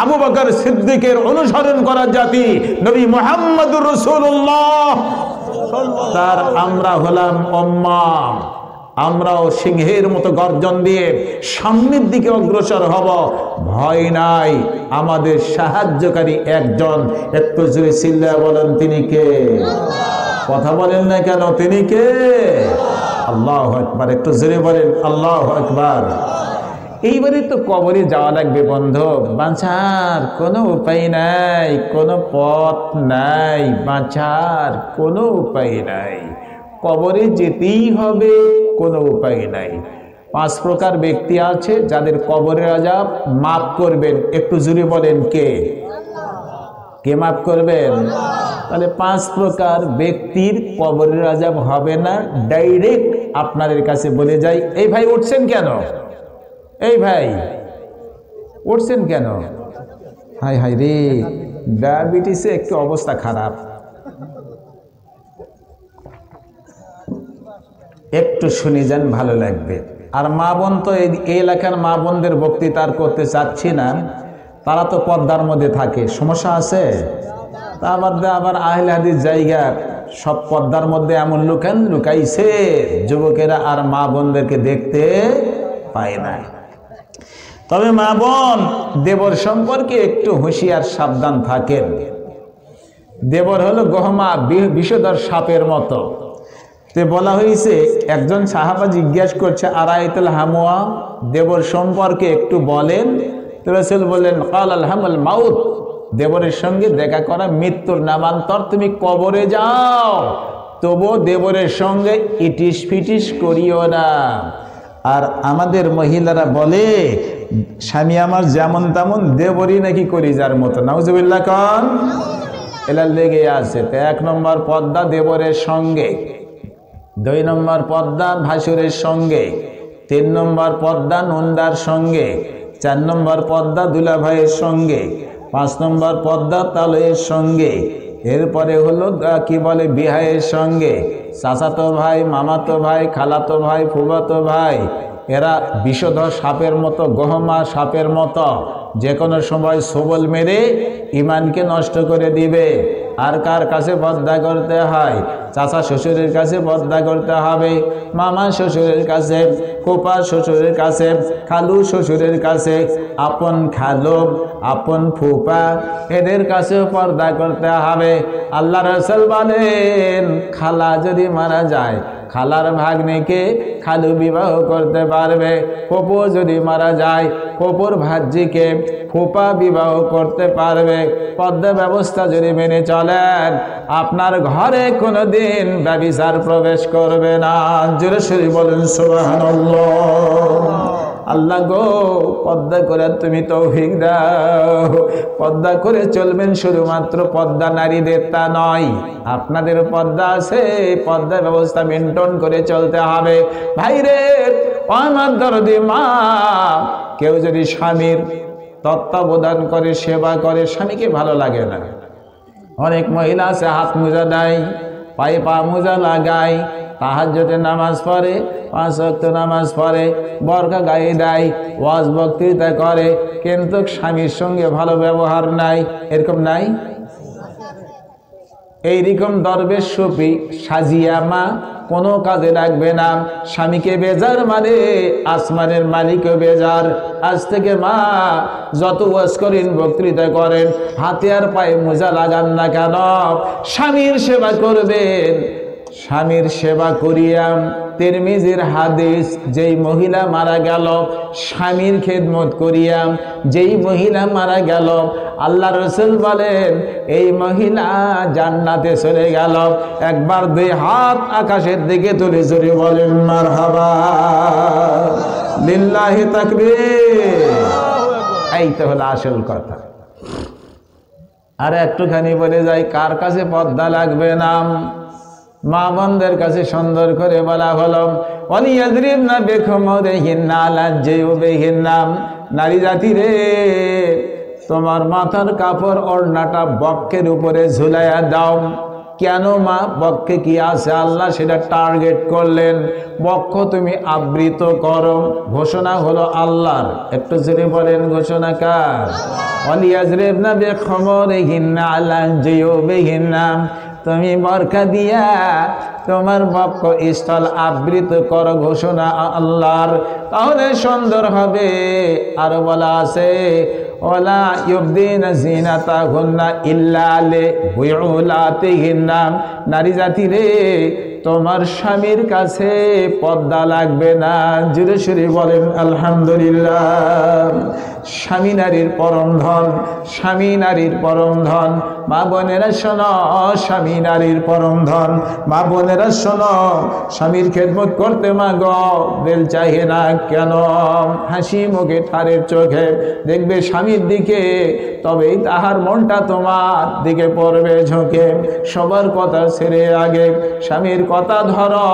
আবু বকর সিদ্দিকের অনুসরণ করার জাতি, নবী মুহাম্মদুর রাসূলুল্লাহ তার আমরা হলাম উম্মাহ। আমরাও সিংহের মতো গর্জন দিয়ে সামনের দিকে অগ্রসর হব, ভয় নাই। আমাদের সাহায্যকারী একজন, একটু জোরে চিল্লায়া বলেন তিনি কে? কথা বলেন না কেন? তিনি কে? আল্লাহু আকবার। একটু জোরে বলেন আল্লাহু আকবার। এইবারে তো কবরে যাওয়া লাগবে বন্ধু, বাঁচার কোনো উপায় নাই, কোনো পথ নাই, বাঁচার কোনো উপায় নাই, কবরে যেতেই হবে, কোনো উপায় নাই। 5 প্রকার ব্যক্তি আছে যাদের কবরের আযাব মাফ করবেন। একটু জোরে বলেন কে? কে মাফ করবেন? তাহলে 5 প্রকার ব্যক্তির কবরের আযাব হবে না। ডাইরেক্ট আপনাদের কাছে বলে যাই, এই ভাই উঠছেন কেন? এই ভাই উঠছেন কেন? হাই হাই রে, ডায়াবেটিসে একটু অবস্থা খারাপ। একটু শুনে যান, ভালো লাগবে। আর মা বোন তো এই এলাকার মা বোনদের বক্তৃতা আর করতে চাচ্ছি না, তারা তো পর্দার মধ্যে থাকে, সমস্যা আছে। তার মধ্যে আবার আহলে হাদিস জায়গা সব পর্দার মধ্যে এমন লুকাইছে, যুবকেরা আর মা বোনদেরকে দেখতে পায় না। তবে মা বোন দেবর সম্পর্কে একটু হুঁশিয়ার সাবধান থাকেন। দেবর হলো গহমা বিষধর সাপের মতো, তে বলা হয়েছে একজন সাহাবা জিজ্ঞাসা করছে আরাইতুল হামওয়া, দেবর সম্পর্কে একটু বলেন। তো রাসূল বললেন কাল আল হামুল মাউত, দেবরের সঙ্গে দেখা করা মৃত্যুর নামান্তর। তুমি কবরে যাও, তবুও দেবরের সঙ্গে ইটিস ফিটিস করিও না। আর আমাদের মহিলারা বলে স্বামী আমার যেমন তেমন, দেবরই নাকি করি যার মতো। নাউজুবিল্লাহ কন। এলা লেগে আছে। তো 1 নম্বর পর্দা দেবরের সঙ্গে, 2 নম্বর পর্দা ভাসুরের সঙ্গে, 3 নম্বর পর্দা নন্দার সঙ্গে, 4 নম্বর পর্দা দুলা ভাইয়ের সঙ্গে, 5 নম্বর পর্দা তালয়ের সঙ্গে, এরপরে হলো কি বলে বিহাইয়ের সঙ্গে, চাচাতো ভাই, মামাতো ভাই, খালাতো ভাই, ফুফাতো ভাই। এরা বিষধর সাপের মতো, গহমা সাপের মতো, যে কোনো সময় সবল মেরে ইমানকে নষ্ট করে দিবে। আর কার কাছে পর্দা করতে হয়? চাচা শ্বশুরের কাছে পর্দা করতে হবে, মামা শ্বশুরের কাছে, ফুফা শ্বশুরের কাছে, খালু শ্বশুরের কাছে, আপন খালু, আপন ফুফা, এদের কাছেও পর্দা করতে হবে। আল্লাহ রাসূল বলেন খালা যদি মারা যায়, খালার ভাগ্নেকে খালু বিবাহ করতে পারবে। ফুফু যদি মারা যায়, ফুফুর ভাজ্জিকে ফুফা বিবাহ করতে পারবে। পর্দা ব্যবস্থা যদি মেনে চলেন, আপনার ঘরে কোনোদিন ব্যভিচার প্রবেশ করবে না। জোরে সরে বলেন সুবহানাল্লাহ। আল্লাহ গো, পর্দা করে তুমি তৌফিক দাও। পর্দা করে চলবেন, শুধুমাত্র পর্দা নারীদের তা নয়, আপনাদের পর্দা আছে, পর্দা ব্যবস্থা মেনটেন করে চলতে হবে। ভাইরে আমার দরদি মা, কেউ যদি স্বামীর তত্ত্বাবধান করে, সেবা করে, স্বামীকে ভালো লাগে না। অনেক মহিলা আছে হাত মোজা দেয়, পায়ে পা মোজা লাগায়, তাহাজ্জুদে নামাজ পড়ে, 5 ওয়াক্ত নামাজ পড়ে, বরকা গায়ে দেয়, ওয়াজ বক্তৃতা করে, কিন্তু স্বামীর সঙ্গে ভালো ব্যবহার নাই। এরকম নাই? এইরকম দরবেশ সুফি সাজিয়া মা কোনো কাজে লাগবে না। স্বামীকে বেজার মানে আসমানের মালিকও বেজার। আজ থেকে মা যত ওয়াজ করেন, বক্তৃতা করেন, হাতে আর পায়ে মোজা লাগান না কেন, স্বামীর সেবা করবেন। স্বামীর সেবা করিয়াম, তিরমিজির হাদিস, যেই মহিলা মারা গেল স্বামীর খেদমত করিয়াম, যেই মহিলা মারা গেল আল্লাহ রাসূল বলেন এই মহিলা জান্নাতে চলে গেল। একবার 2 হাত আকাশের দিকে তুলে জোরে বলেন মারহাবা, লিল্লাহি তাকবীর। এই তো হলো আসল কথা। আর একটুখানি বলে যাই, কার কাছে পর্দা লাগবে না? মা বোনদের কাছে সুন্দর করে বলা হলো ওয়ালিয়াযরিবনা বিখুমুরিহিন্না আলা জিয়ুবিহিন্না। নারী জাতি রে, তোমার মাথার কাপড় ওড়নাটা বক্ষের উপরে ঝুলাইয়া দাও। কেন মা? বক্ষে কি আছে আল্লাহ সেটা টার্গেট করলেন। বক্ষ তুমি আবৃত করো, ঘোষণা হলো আল্লাহর। একটু জোরে বলেন ঘোষণা কার? ওয়ালিয়াযরিবনা বিখুমুরিহিন্না আলা জিয়ুবিহিন্না। তুমি বরকা দিয়া তোমার বক্ষ স্থল আবৃত করো, ঘোষণা আল্লাহর, তাহলে সুন্দর হবে। আর বলা আছে ওয়ালা ইউবদিনা যিনাতাহুন্না ইল্লা লিবুউলাতিহিন্না। নারী জাতি রে, তোমার স্বামীর কাছে পর্দা লাগবে না। জোরে সুরে বলেন আলহামদুলিল্লাহ। স্বামী নারীর পরম ধন, স্বামী নারীর পরম ধন। মা বোনেরা শোনো, স্বামী নারীর পরম ধন। মা বোনেরা শোনো, স্বামীর খেদমত করতে মা গো বেল চাহে না কেন? হাসি মুখে ঠারের চোখে দেখবে স্বামীর দিকে, তবেই তাহার মনটা তোমার দিকে পড়বে ঝোঁকে। সবার কথা ছেড়ে আগে স্বামীর কথা ধরো,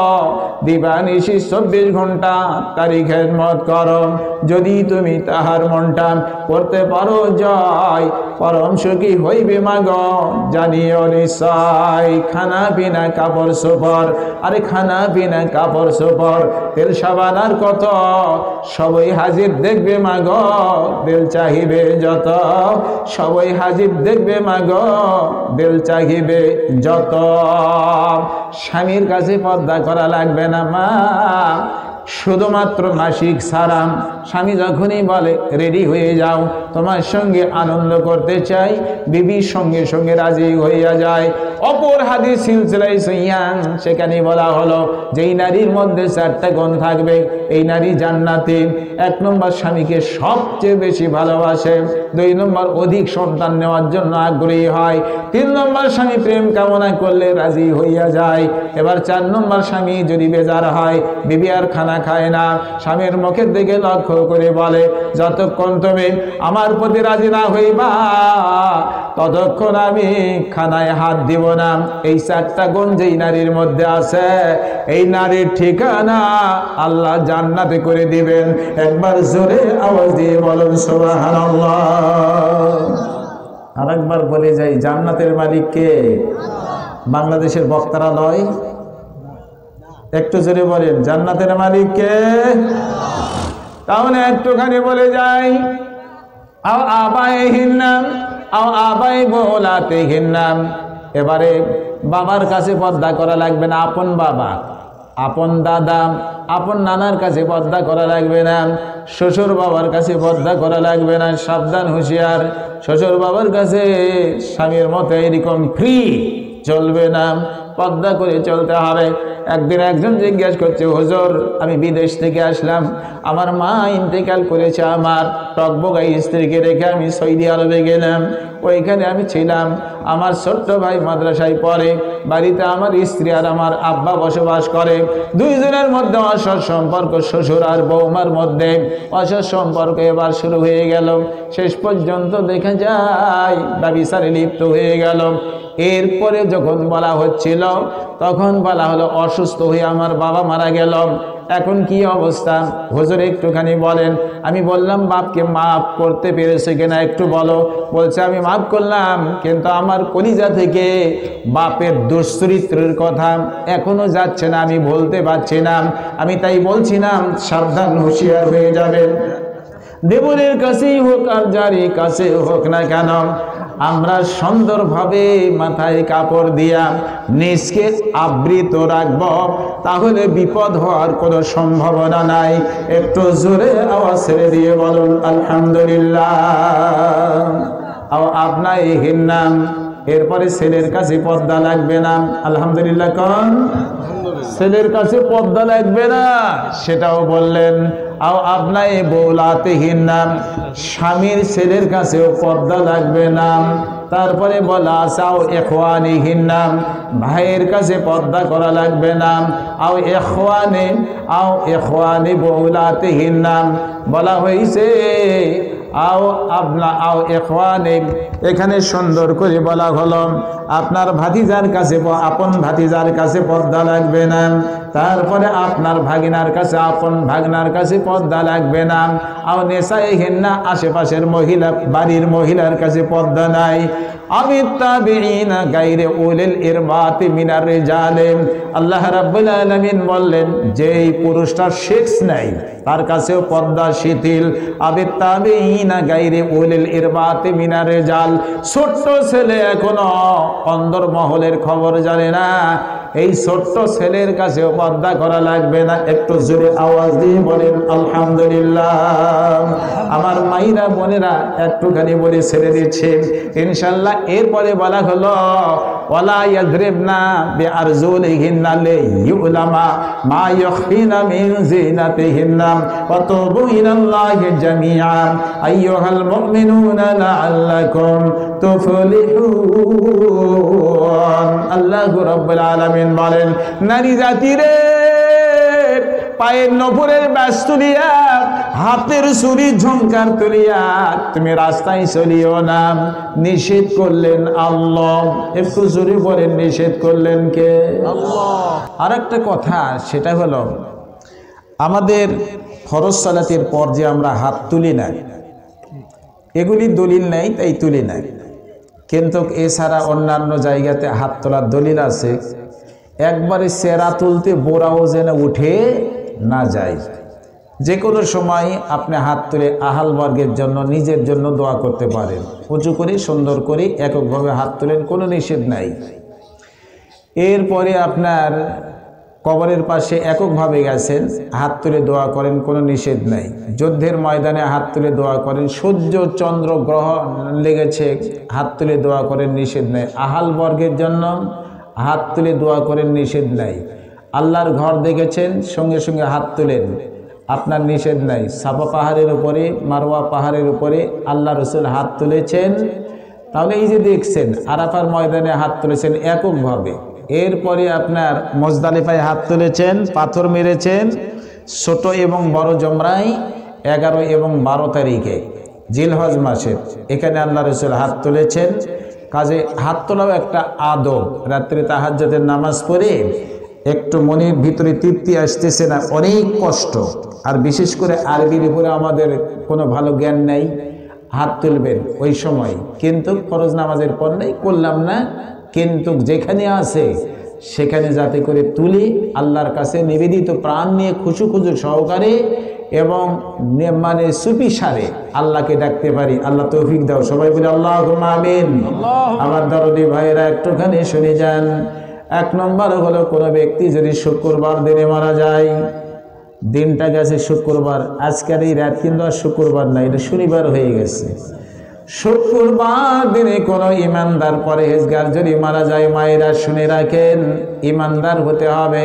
দিবানিশি 24 ঘন্টা তারই খেদমত করো। যদি তুমি তাহার মনটা করতে পারো জয়, পরম সুখী হইবে মা গো জানিও নিশ্চয়। খানা পিনা কাপড় সোপর, আরে খানা পিনা কাপড় সোপর, তেল সাবান আর কত, সবই হাজির দেখবে মা গো দিল চাহিবে যত। সবই হাজির দেখবে মা গো দিল চাহিবে যত। স্বামীর কাছে পর্দা করা লাগবে না মা, শুধুমাত্র মাসিক সারাম। স্বামী যখনই বলে রেডি হয়ে যাও, তোমার সঙ্গে আনন্দ করতে চাই, বিবির সঙ্গে সঙ্গে রাজি হইয়া যায়। অপর হাদিস সিলসিলায়ে সহিহান সেখানে বলা হলো যেই নারীর মধ্যে 4টা গুণ থাকবে এই নারী জান্নাতি। 1 নম্বর স্বামীকে সবচেয়ে বেশি ভালোবাসে, 2 নম্বর অধিক সন্তান নেওয়ার জন্য আগ্রহী হয়, 3 নম্বর স্বামী প্রেম কামনা করলে রাজি হইয়া যায়। এবার 4 নম্বর স্বামী যদি বেজার হয়, বিবি আর খানা খায় না, স্বামীর মুখের দিকে লক্ষ্য করে বলে যতক্ষণ তুমি আমার প্রতি রাজি না হইবা ততক্ষণ আমি খানায় হাত দিব না। এই 4টা গুণ যেই নারীর মধ্যে আছে এই নারীর ঠিকানা আল্লাহ জান্নাতে করে দিবেন। একবার জোরে আওয়াজ দিয়ে বলুন সুবহানাল্লাহ। আরেকবার বলে যাই, জান্নাতের মালিক কে? বাংলাদেশের বক্তারা নয়, একটু জোরে বলেন জান্নাতের মালিক কে? তাহলে একটুখানি বলে যাই, আও আবাইহিন নাম আও আবাই বোলাতিহিন নাম। এবারে বাবার কাছে পর্দা করা লাগবে না, আপন বাবা, আপন দাদা, আপন নানার কাছে পর্দা করা লাগবে না, শ্বশুর বাবার কাছে পর্দা করা লাগবে না। সাবধান, হুঁশিয়ার, শ্বশুর বাবার কাছে স্বামীর মতো এরকম ফ্রি চলবে না, পর্দা করে চলতে হবে। একদিন একজন জিজ্ঞেস করছে, হুজুর আমি বিদেশ থেকে আসলাম, আমার মা ইন্তেকাল করেছে, আমার টকবগাই স্ত্রীকে রেখে আমি সৌদি আরবে গেলাম, ওইখানে আমি ছিলাম, আমার ছোট্ট ভাই মাদ্রাসায় পড়ে, বাড়িতে আমার স্ত্রী আর আমার আব্বা বসবাস করে, 2 জনের মধ্যে অসৎ সম্পর্ক, শ্বশুর আর বৌমার মধ্যে অসৎ সম্পর্ক এবার শুরু হয়ে গেল, শেষ পর্যন্ত দেখা যায় ব্যভিচারে লিপ্ত হয়ে গেল। এরপরে যখন বলা হচ্ছিল তখন বলা হলো অসুস্থ হয়ে আমার বাবা মারা গেল, এখন কি অবস্থা হুজুর একটুখানি বলেন। আমি বললাম বাপকে মাফ করতে পেরেছে কিনা একটু বলো। বলছে আমি মাফ করলাম, কিন্তু আমার কলিজা থেকে বাপের দুশ্চরিত্রের কথা এখনো যাচ্ছে না, আমি বলতে পারছি না। আমি তাই বলছিলাম সাবধান, হুঁশিয়ার হয়ে যাবেন। দেবরের কাছেই হোক আর যারই কাছে হোক না কেন, আমরা সুন্দরভাবে মাথায় কাপড় দিয়া নিজকে আবৃত রাখব, তাহলে বিপদ হওয়ার কোনো সম্ভাবনা নাই। একটু জোরে আওয়াজ ছেড়ে দিয়ে বলুন আলহামদুলিল্লাহ। আপনার এই নাম, এরপরে ছেলের কাছে পর্দা লাগবে না, আলহামদুলিল্লাহ কোন? ছেলের কাছে পর্দা লাগবে না সেটাও বললেন। আও আপনার বৌলাতিহিন নাম, স্বামীর ছেলের কাছেও পর্দা লাগবে না। তারপরে বলা চাও ইখওয়ানিহিন নাম, ভাইয়ের কাছে পর্দা করা লাগবে না। আও ইখওয়ানি বৌলাতিহিন নাম বলা হয়েছে, এখানে সুন্দর করে বলা হলো আপনার ভাতিজার কাছে, আপন ভাতিজার কাছে পর্দা লাগবে না। তারপরে আপনার ভাগিনার কাছে, আপন ভাগনার কাছে পর্দা লাগবে না। আও নেশাইহিন না, আশেপাশের মহিলা, বাড়ির মহিলার কাছে পর্দা নাই। আমি তাবিঈনা গায়রে উলিল ইরবাতি মিনার রিজালে, আল্লাহ রাব্বুল আলামিন বললেন যেই পুরুষটার সেক্স নাই তার কাছেও পর্দা শিথিল। আবি তাবিঈনা গায়রে উলিল ইরবাতি মিনার রিজাল, ছোট্ট ছেলে এখনো অন্দর মহলের খবর জানে না, এই ছোট্ট ছেলের কাছেও পর্দা করা লাগবে না। একটু জোরে আওয়াজ দিয়ে বলেন আলহামদুলিল্লাহ। আমার মাইরা বোনেরা একটুখানি বলে ছেড়ে দিচ্ছে ইনশাল্লাহ। এরপরে বলা হলো ওয়ালা ইয়াযরিবনা বিআরজুলিহিন্না লিইউলামা মা ইউখফিনা মিন জিনাতিহিন্না ওয়া তুবু ইলাল্লাহি জামিআন আইয়ুহাল মুমিনুনা লাআল্লাকুম তুফলিহুন। আল্লাহু রাব্বুল আলামিন বলেন, নারী জাতিরে পায়ের নপুরের ব্যাস তুলিয়া, হাতের চুরি ঝুমকার তুলিয়া তুমি রাস্তায় চলিও না, নিষেধ করলেন আল্লাহ। একটু জোরে বলেন নিষেধ করলেন কে? আল্লাহ। আর একটা কথা, সেটা হলো আমাদের ফরজ সালাতের পর যে আমরা হাত তুলি না, এগুলি দলিল নাই তাই তুলি না, কিন্তু এছাড়া অন্যান্য জায়গাতে হাত তোলার দলিল আছে। একবারে সেরা তুলতে বোরাও যেন উঠে না যায়। যে কোনো সময় আপনি হাত তুলে আহাল বর্গের জন্য, নিজের জন্য দোয়া করতে পারেন। উঁচু করে সুন্দর করে এককভাবে হাত তুলেন, কোনো নিষেধ নাই। এরপরে আপনার কবরের পাশে এককভাবে গেছেন, হাত তুলে দোয়া করেন, কোনো নিষেধ নাই। যুদ্ধের ময়দানে হাত তুলে দোয়া করেন, সূর্য চন্দ্র গ্রহ লেগেছে, হাত তুলে দোয়া করেন, নিষেধ নাই। আহাল বর্গের জন্য হাত তুলে দোয়া করেন, নিষেধ নাই। আল্লাহর ঘর দেখেছেন, সঙ্গে সঙ্গে হাত তুলেন, আপনার নিষেধ নাই। সাফা পাহাড়ের উপরে, মারওয়া পাহাড়ের উপরে আল্লাহ রসুল হাত তুলেছেন, তাহলে এই যে দেখছেন আরাফার ময়দানে হাত তুলেছেন এককভাবে। এরপরে আপনার মুজদালিফায় হাত তুলেছেন, পাথর মেরেছেন, ছোট এবং বড় জমরায় 11 এবং 12 তারিখে জিলহজ মাসের, এখানে আল্লাহ রসুল হাত তুলেছেন। কাজে হাত তোলাও একটা আদব। রাত্রে তাহাজ্জুদের নামাজ পড়ে একটু মনের ভিতরে তৃপ্তি আসতেছে না, অনেক কষ্ট, আর বিশেষ করে আরবির উপরে আমাদের কোনো ভালো জ্ঞান নেই, হাত তুলবেন ওই সময়। কিন্তু ফরজ নামাজের পর নেই, করলাম না, কিন্তু যেখানে আছে সেখানে যাতে করে তুলি আল্লাহর কাছে নিবেদিত প্রাণ নিয়ে খুশু খুশু সহকারে এবং মানে সুপি সারে আল্লাহকে ডাকতে পারি। আল্লাহ তৌফিক দাও, সবাই বলে আল্লাহুম্মা আমিন। আমার দরদি ভাইয়েরা একটুখানি শুনে যান। 1 নম্বর হলো, কোনো ব্যক্তি যদি শুক্রবার দিনে মারা যায়, দিনটা গেছে শুক্রবার, আজকের এই রাত কিন্তু আর শুক্রবার না, এটা শনিবার হয়ে গেছে। শুক্রবার দিনে কোনো ইমানদার পরহেজগার যদি মারা যায়, মায়েরা শুনে রাখেন, ইমানদার হতে হবে।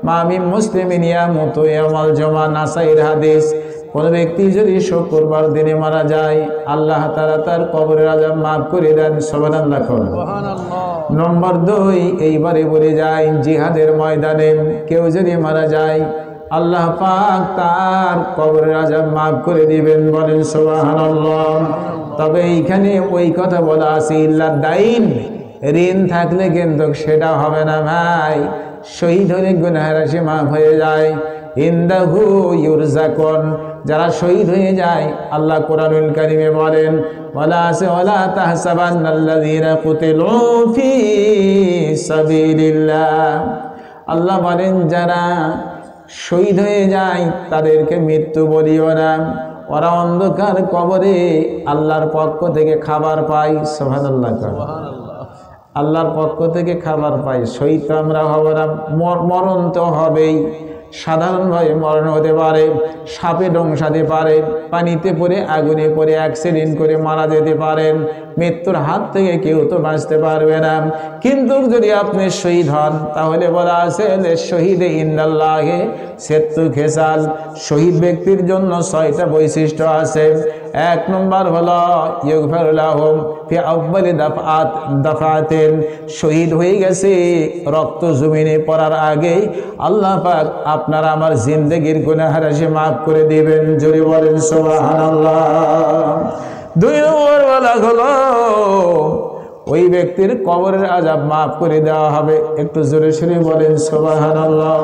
মামিন মুসলিমিন ইয়ামুতু ইয়াউমাল জুমআ, নাসাইর হাদিস। কোনো ব্যক্তি যদি শুক্রবার দিনে মারা যায়, আল্লাহ তাআলা তার কবরের আযাব মাফ করে দেন। সুবহানাল্লাহ। নম্বর 2, এইবারে বলে যায়, জিহাদের ময়দানে কেউ যদি মারা যায়, আল্লাহ পাক তার কবরের আযাব মাফ করে দিবেন, বলেন সুবহানাল্লাহ। তবে এইখানে ওই কথা বলা আছে, ইল্লা দাইন, ঋণ থাকলে কিন্তু সেটা হবে না ভাই। শহীদ হলে গুনাহের রাশি মাফ হয়ে যায়। ইনদাহু ইউরজাকুন, যারা শহীদ হয়ে যায়, আল্লাহ কোরআনুল কারীমে বলেন, ওয়ালা আছে ওয়ালা তাহসাবান্নাল্লাযীনা কুতিলু ফী সাবিলিল্লাহ। আল্লাহ বলেন, যারা শহীদ হয়ে যায় তাদেরকে মৃত্যু বলিও না, ওরা অন্ধকার কবরে আল্লাহর পক্ষ থেকে খাবার পায়। সুবহানাল্লাহ। আল্লাহর পক্ষ থেকে খাবার পাই। শহীদ তো আমরা হব না, মরণ তো হবেই। সাধারণভাবে মরণ হতে পারে, সাপে দংশাতে পারে, পানিতে পড়ে, আগুনে পড়ে, অ্যাক্সিডেন্ট করে মারা যেতে পারেন। মৃত্যুর হাত থেকে কেউ তো বাঁচতে পারবে না। কিন্তু যদি আপনি শহীদ হন, তাহলে বলা আছে শহীদে ইন্দাল্লাহে সেত্তু খেসাল, শহীদ ব্যক্তির জন্য 6টা বৈশিষ্ট্য আছে। 1 নম্বর হলো ইগফারু লাহুম ফি আউয়ালি দাফাতিন, শহীদ হয়ে গেছে, রক্ত জমিনে পড়ার আগেই আল্লাহ পাক আপনার আমার জিন্দেগির গুনাহ রাশি মাফ করে দিবেন। জোরে বলেন সুবহানাল্লাহ। 2 নম্বর বলা হলো, ওই ব্যক্তির কবরের আযাব মাফ করে দেওয়া হবে। একটু জোরে সুরে বলেন সুবহানাল্লাহ।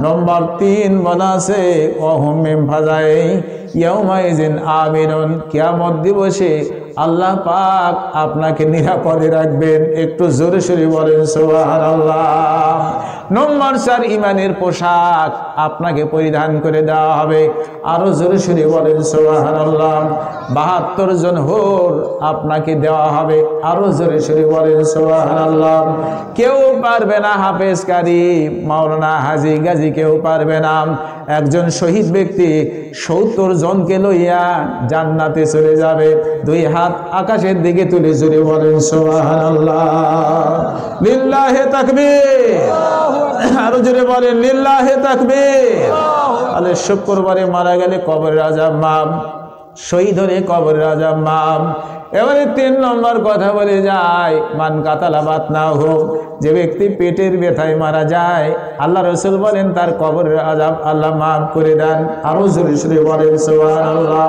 নম্বর 3 বলা আছে, ওয়াহুম মিন ফাজাই ইয়াউমাইযিন আমিনুন, কিয়ামত দিবসে আল্লাহ পাক আপনাকে নিরাপদে রাখবেন। একটু জোরে সুরে বলেন সুবহানাল্লাহ। নম্বর 4 ইমানের পোশাক আপনাকে পরিধান করে দেওয়া হবে। আরো জোরে সুরে বলেন সুবহানাল্লাহ। 72 জন হুর আপনাকে দেওয়া হবে। আরো জোরে সুরে বলেন সুবহানাল্লাহ। কেউ পারবে না, হাফেজ কারি, মাওলানা, হাজী, গাজী কেউ পারবে না। একজন শহীদ ব্যক্তি 70 জনকে লইয়া জান্নাতে চলে যাবে। 2 হাত আকাশের দিকে তুলে জোরে বলেন সুবহানাল্লাহ। লিল্লাহি তাকবীর। আরো জোরে বলেন লিল্লাহি তাকবীর। তাহলে শুক্রবারে মারা গেলে কবরের আযাব মাফ, শহীদ হলে কবরের আযাব মাফ। এবারে 3 নম্বর কথা বলে যায়, মান কাতালা বাতনাহু, যে ব্যক্তি পেটের ব্যথায় মারা যায়, আল্লাহ রাসূল বলেন তার কবরের আযাব আল্লাহ মাফ করে দেন। আরো জোরে জোরে বলেন সুবহানাল্লাহ।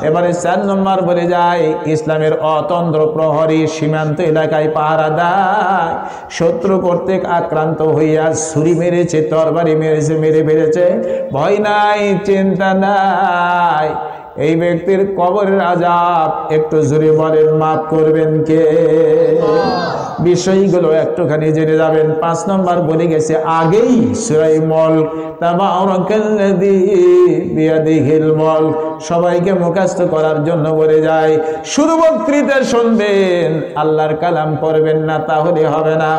এবারে 4 নম্বর বলে যায়, ইসলামের অতন্ত্র প্রহরী সীমান্ত এলাকায় পাহারা দেয়, শত্রু কর্তৃক আক্রান্ত হইয়া ছুরি মেরেছে, তরবারি মেরেছে, মেরে ফেলেছে, ভয় নাই, চিন্তা নাই, এই ব্যক্তির কবরের আযাব একটু জোরে বলেন মাফ করবেন কে? বিষয়গুলো একটুখানি জেনে যাবেন। 5 নম্বর বলে গেছে আগেই সূরা মুলক, তাবারাকাল্লাযী বিয়াদিহিল মুলক, সবাইকে মুখস্থ করার জন্য বলে যায়। শুরু বক্তৃতা শুনবেন, আল্লাহর কালাম পড়বেন না, তাহলে হবে না।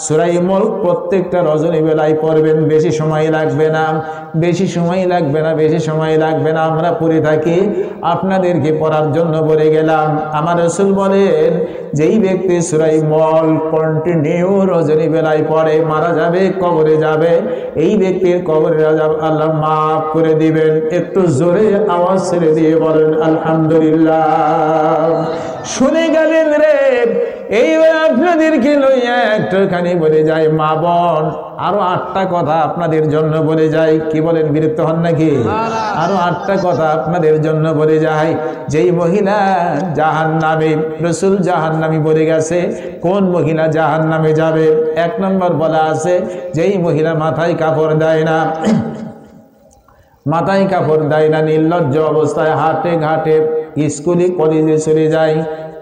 সূরা মুলক প্রত্যেকটা রজনী বেলায় পড়বেন, বেশি সময় লাগবে না, বেশি সময় লাগবে না, বেশি সময় লাগবে না। আমরা পড়ে থাকি, আপনাদেরকে পড়ার জন্য বলে গেলাম। আমার রাসূল বলেন, যেই ব্যক্তি সূরা মুলক কন্টিনিউ রজনী বেলায় পড়ে মারা যাবে, কবরে যাবে, এই ব্যক্তির কবরে আযাব আল্লাহ মাফ করে দিবেন। একটু জোরে আওয়াজ ছেড়ে দিয়ে বলেন আলহামদুলিল্লাহ। শুনে গেলেন রে? এইবার আপনাদেরকে লইয়া একটুখানি বলে যায় মা বোন, আরো 8টা কথা আপনাদের জন্য বলে যায়। কি বলেন, বিরক্ত হন নাকি? আরো 8টা কথা আপনাদের জন্য বলে যায়। যেই মহিলা জাহান্নামী, রাসূল জাহান্নামী বলে গেছে। কোন মহিলা জাহান্নামে যাবে? 1 নম্বর বলা আছে, যেই মহিলা মাথায় কাপড় দেয় না, মাথায় কাপড় দেয় না, নির্লজ্জ অবস্থায় হাঁটে ঘাটে স্কুলে কলেজে চলে যায়।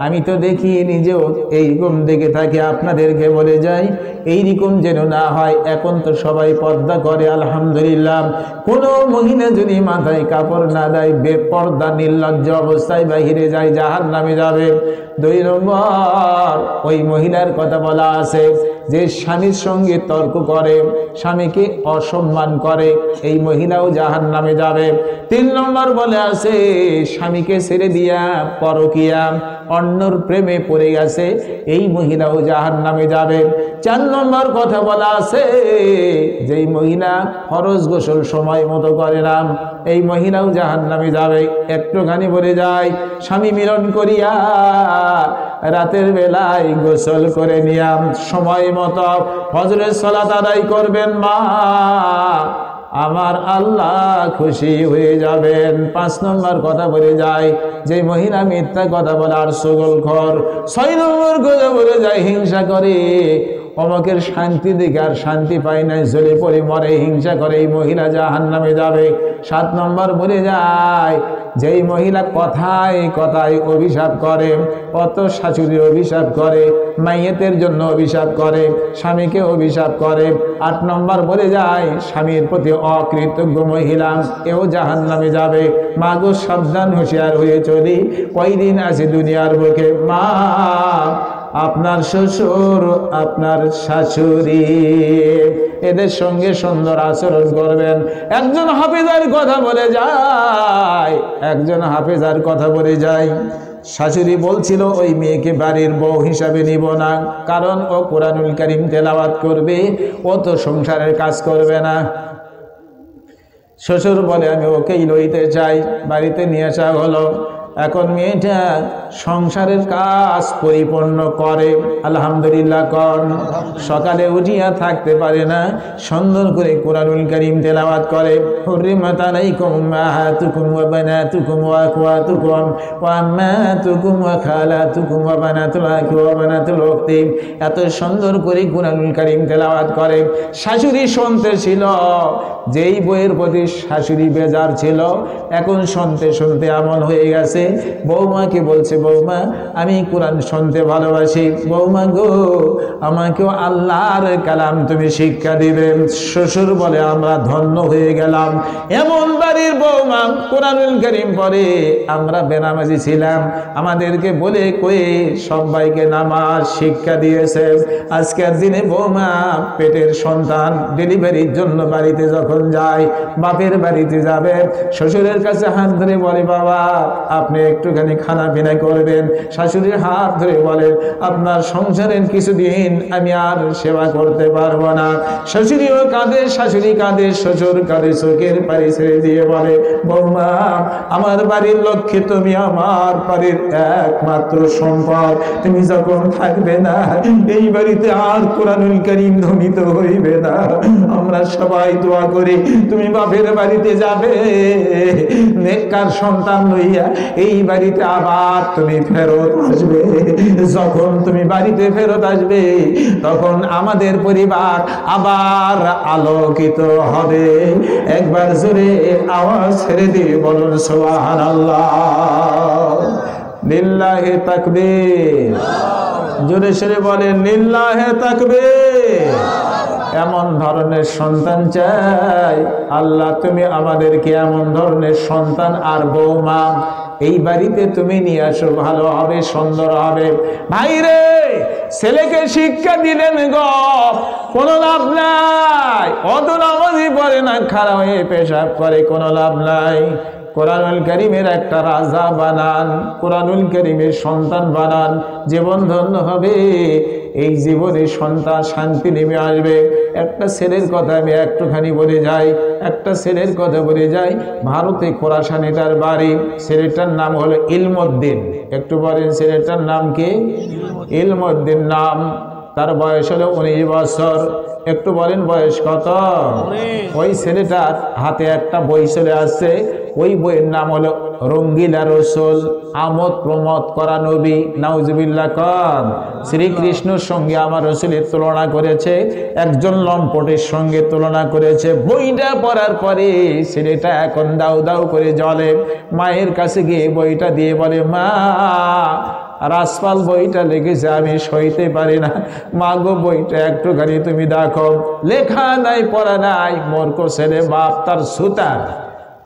আমি তো দেখি নিজেও এইরকম দেখে থাকি, আপনাদেরকে বলে যাই এইরকম যেন না হয়। এখন তো সবাই পর্দা করে আলহামদুলিল্লাহ। কোনো মহিলা যদি মাথায় কাপড় না দেয়, বেপর্দা নির্লজ্জ অবস্থায় বাহিরে যায়, জাহান্নামে যাবে। 2 নম্বর ওই মহিলার কথা বলা আছে, যে স্বামীর সঙ্গে তর্ক করে, স্বামীকে অসম্মান করে, এই মহিলাও জাহান্নামে যাবে। 3 নম্বর বলে আছে, স্বামীকে ছেড়ে দিয়া পরকিয়া, অন্যর প্রেমে পড়ে গেছে, এই মহিলাও জাহান্নামে যাবে। 4 নম্বর কথা বলা আছে, যেই মহিলা ফরজ গোসল সময় মতো করে না, এই মহিলাও জাহান্নামে যাবে। একটুখানি বলে যায়, স্বামী মিলন করিয়া রাতের বেলায় গোসল করে নিয়াম সময় মতো ফজরের সালাত আদায় করবেন, মা আমার আল্লাহ খুশি হয়ে যাবেন। 5 নম্বর কথা বলে যায়, যে মহিলা মিথ্যা কথা বলে আর সগলখর। 6 নম্বর কথা বলে যায়, হিংসা করে, অমকের শান্তি দেখে আর শান্তি পায় নাই, জ্বলে পড়ে মরে, হিংসা করে, এই মহিলা জাহান্নামে যাবে। 7 নম্বর বলে যায়, যেই মহিলা কথায় কথায় অভিশাপ করে, কত শাশুড়ি অভিশাপ করে, মাইয়েতের জন্য অভিশাপ করে, স্বামীকে অভিশাপ করে। 8 নম্বর বলে যায়, স্বামীর প্রতি অকৃতজ্ঞ মহিলা, এও জাহান্নামে যাবে। মা গো সাবধান, হুঁশিয়ার হয়ে চলি, কয়দিন আছে দুনিয়ার বুকে। মা, আপনার শ্বশুর, আপনার শাশুড়ি, এদের সঙ্গে সুন্দর আচরণ করবেন। একজন হাফেজার কথা বলে যায়, একজন হাফেজার কথা বলে যায়, শাশুড়ি বলছিল ওই মেয়েকে বাড়ির বউ হিসাবে নিব না, কারণ ও কোরআনুল কারীম তেলাওয়াত করবে, ও তো সংসারের কাজ করবে না। শ্বশুর বলে আমি ওকেই লইতে চাই, বাড়িতে নিয়ে আসা হলো। এখন মেয়েটা সংসারের কাজ পরিপূর্ণ করে, আলহামদুলিল্লাহ কর। সকালে উঠিয়া থাকতে পারে না, সুন্দর করে কোরআনুল কারীম তেলাওয়াত করে। হুররিমাত আলাইকুম উম্মাহাতুকুম ওয়া বানাতুকুম ওয়া আখওয়াতুকুম ওয়া আম্মাতুকুম ওয়া খালাতুকুম ওয়া বানাতুল আখি ওয়া বানাতুল উখতি, এত সুন্দর করে কোরআনুল কারীম তেলাওয়াত করে। শাশুড়ি শুনতে ছিল, যেই বইয়ের প্রতি শাশুড়ি বেজার ছিল, এখন শুনতে শুনতে এমন হয়ে গেছে, বৌমাকে বলছে, বৌমা আমি কোরআন শুনতে ভালোবাসি, বৌমা গো আমাকেও আল্লাহর কালাম তুমি শিক্ষা দিবে। শ্বশুর বলে আমরা ধন্য হয়ে গেলাম, এমন বাড়ির বৌমা কোরআনুল কারীম পড়ে। আমরা বেনামাজি ছিলাম, আমাদেরকে বলে কয়ে সবাইকে নামাজ শিক্ষা দিয়েছে। আজকের দিনে বৌমা পেটের সন্তান ডেলিভারির জন্য বাড়িতে যখন যায়, বাপের বাড়িতে যাবে, শ্বশুরের কাছে হাত ধরে বলে, বাবা আপনি একটুখানি খানা পিনা করবেন। শাশুড়ির হাত ধরে বলেন, আপনার সংসারের কিছুদিন আমি আর সেবা করতে পারবো না। শাশুড়িও কাঁদে, শাশুড়ি কাঁদে, শ্বশুর কাঁদে, চোখের পানি ছেড়ে দিয়ে বলে, বৌমা আমার বাড়ির লক্ষ্মী, তুমি আমার বাড়ির একমাত্র সম্পদ, তুমি যখন থাকবে না এই বাড়িতে আর কোরআনুল কারীম ধ্বনিত হইবে না। আমরা সবাই দোয়া করি তুমি বাপের বাড়িতে যাবে, নেককার সন্তান লইয়া এই বাড়িতে আবার তুমি ফেরত আসবে। যখন তুমি বাড়িতে ফেরত আসবে, তখন আমাদের পরিবার আবার আলোকিত হবে। একবার জোরে আওয়াজ ছেড়ে দিয়ে বলুন সুবহানাল্লাহ, লিল্লাহি তাকবীর। জোরে সোরে বলেন লিল্লাহে তাকবীর। এমন ধরনের সন্তান চাই আল্লাহ, তুমি আমাদেরকে এমন ধরনের সন্তান আর বৌমা এই বাড়িতে তুমি নিয়ে আসো, ভালো হবে, সুন্দর হবে। ভাইরে, ছেলেকে শিক্ষা দিলেন গো, কোনো লাভ নাই। অত নামাজি পড়ে না, খারাপ হয়ে পেশাব করে, কোনো লাভ নাই। কোরআনুল কারীমের একটা রাজা বানান, কোরআনুল কারীমের সন্তান বানান, জীবন ধন্য হবে। এই জীবনে সন্তান শান্তি নেমে আসবে। একটা ছেলের কথা আমি একটুখানি বলে যাই, একটা ছেলের কথা বলে যাই। ভারতে খোরাসানে তার বাড়ি। ছেলেটার নাম হলো ইলমউদ্দিন। একটু বলেন ছেলেটার নাম কি? ইলমউদ্দিন নাম। তার বয়স হলো 19 বছর। একটু বলেন বয়স কত? ওই ছেলেটার হাতে একটা বই চলে আসছে, ওই বইয়ের নাম হলো রঙ্গিলা রসুল, আমোদ প্রমোদ করা নবী। নাউজুবিল্লাহ কন। শ্রীকৃষ্ণর সঙ্গে আমার রসুলের তুলনা করেছে, একজন লম্পটের সঙ্গে তুলনা করেছে। বইটা পড়ার পরে ছেলেটা এখন দাউ দাউ করে জ্বলে। মায়ের কাছে গিয়ে বইটা দিয়ে বলে, মা রাসপাল বইটা লিখেছে, আমি সইতে পারি না। মা গো, বইটা একটুখানি তুমি দেখো। লেখা নাই, পড়া নাই, মূর্খ ছেলে। বাপ তার সুতার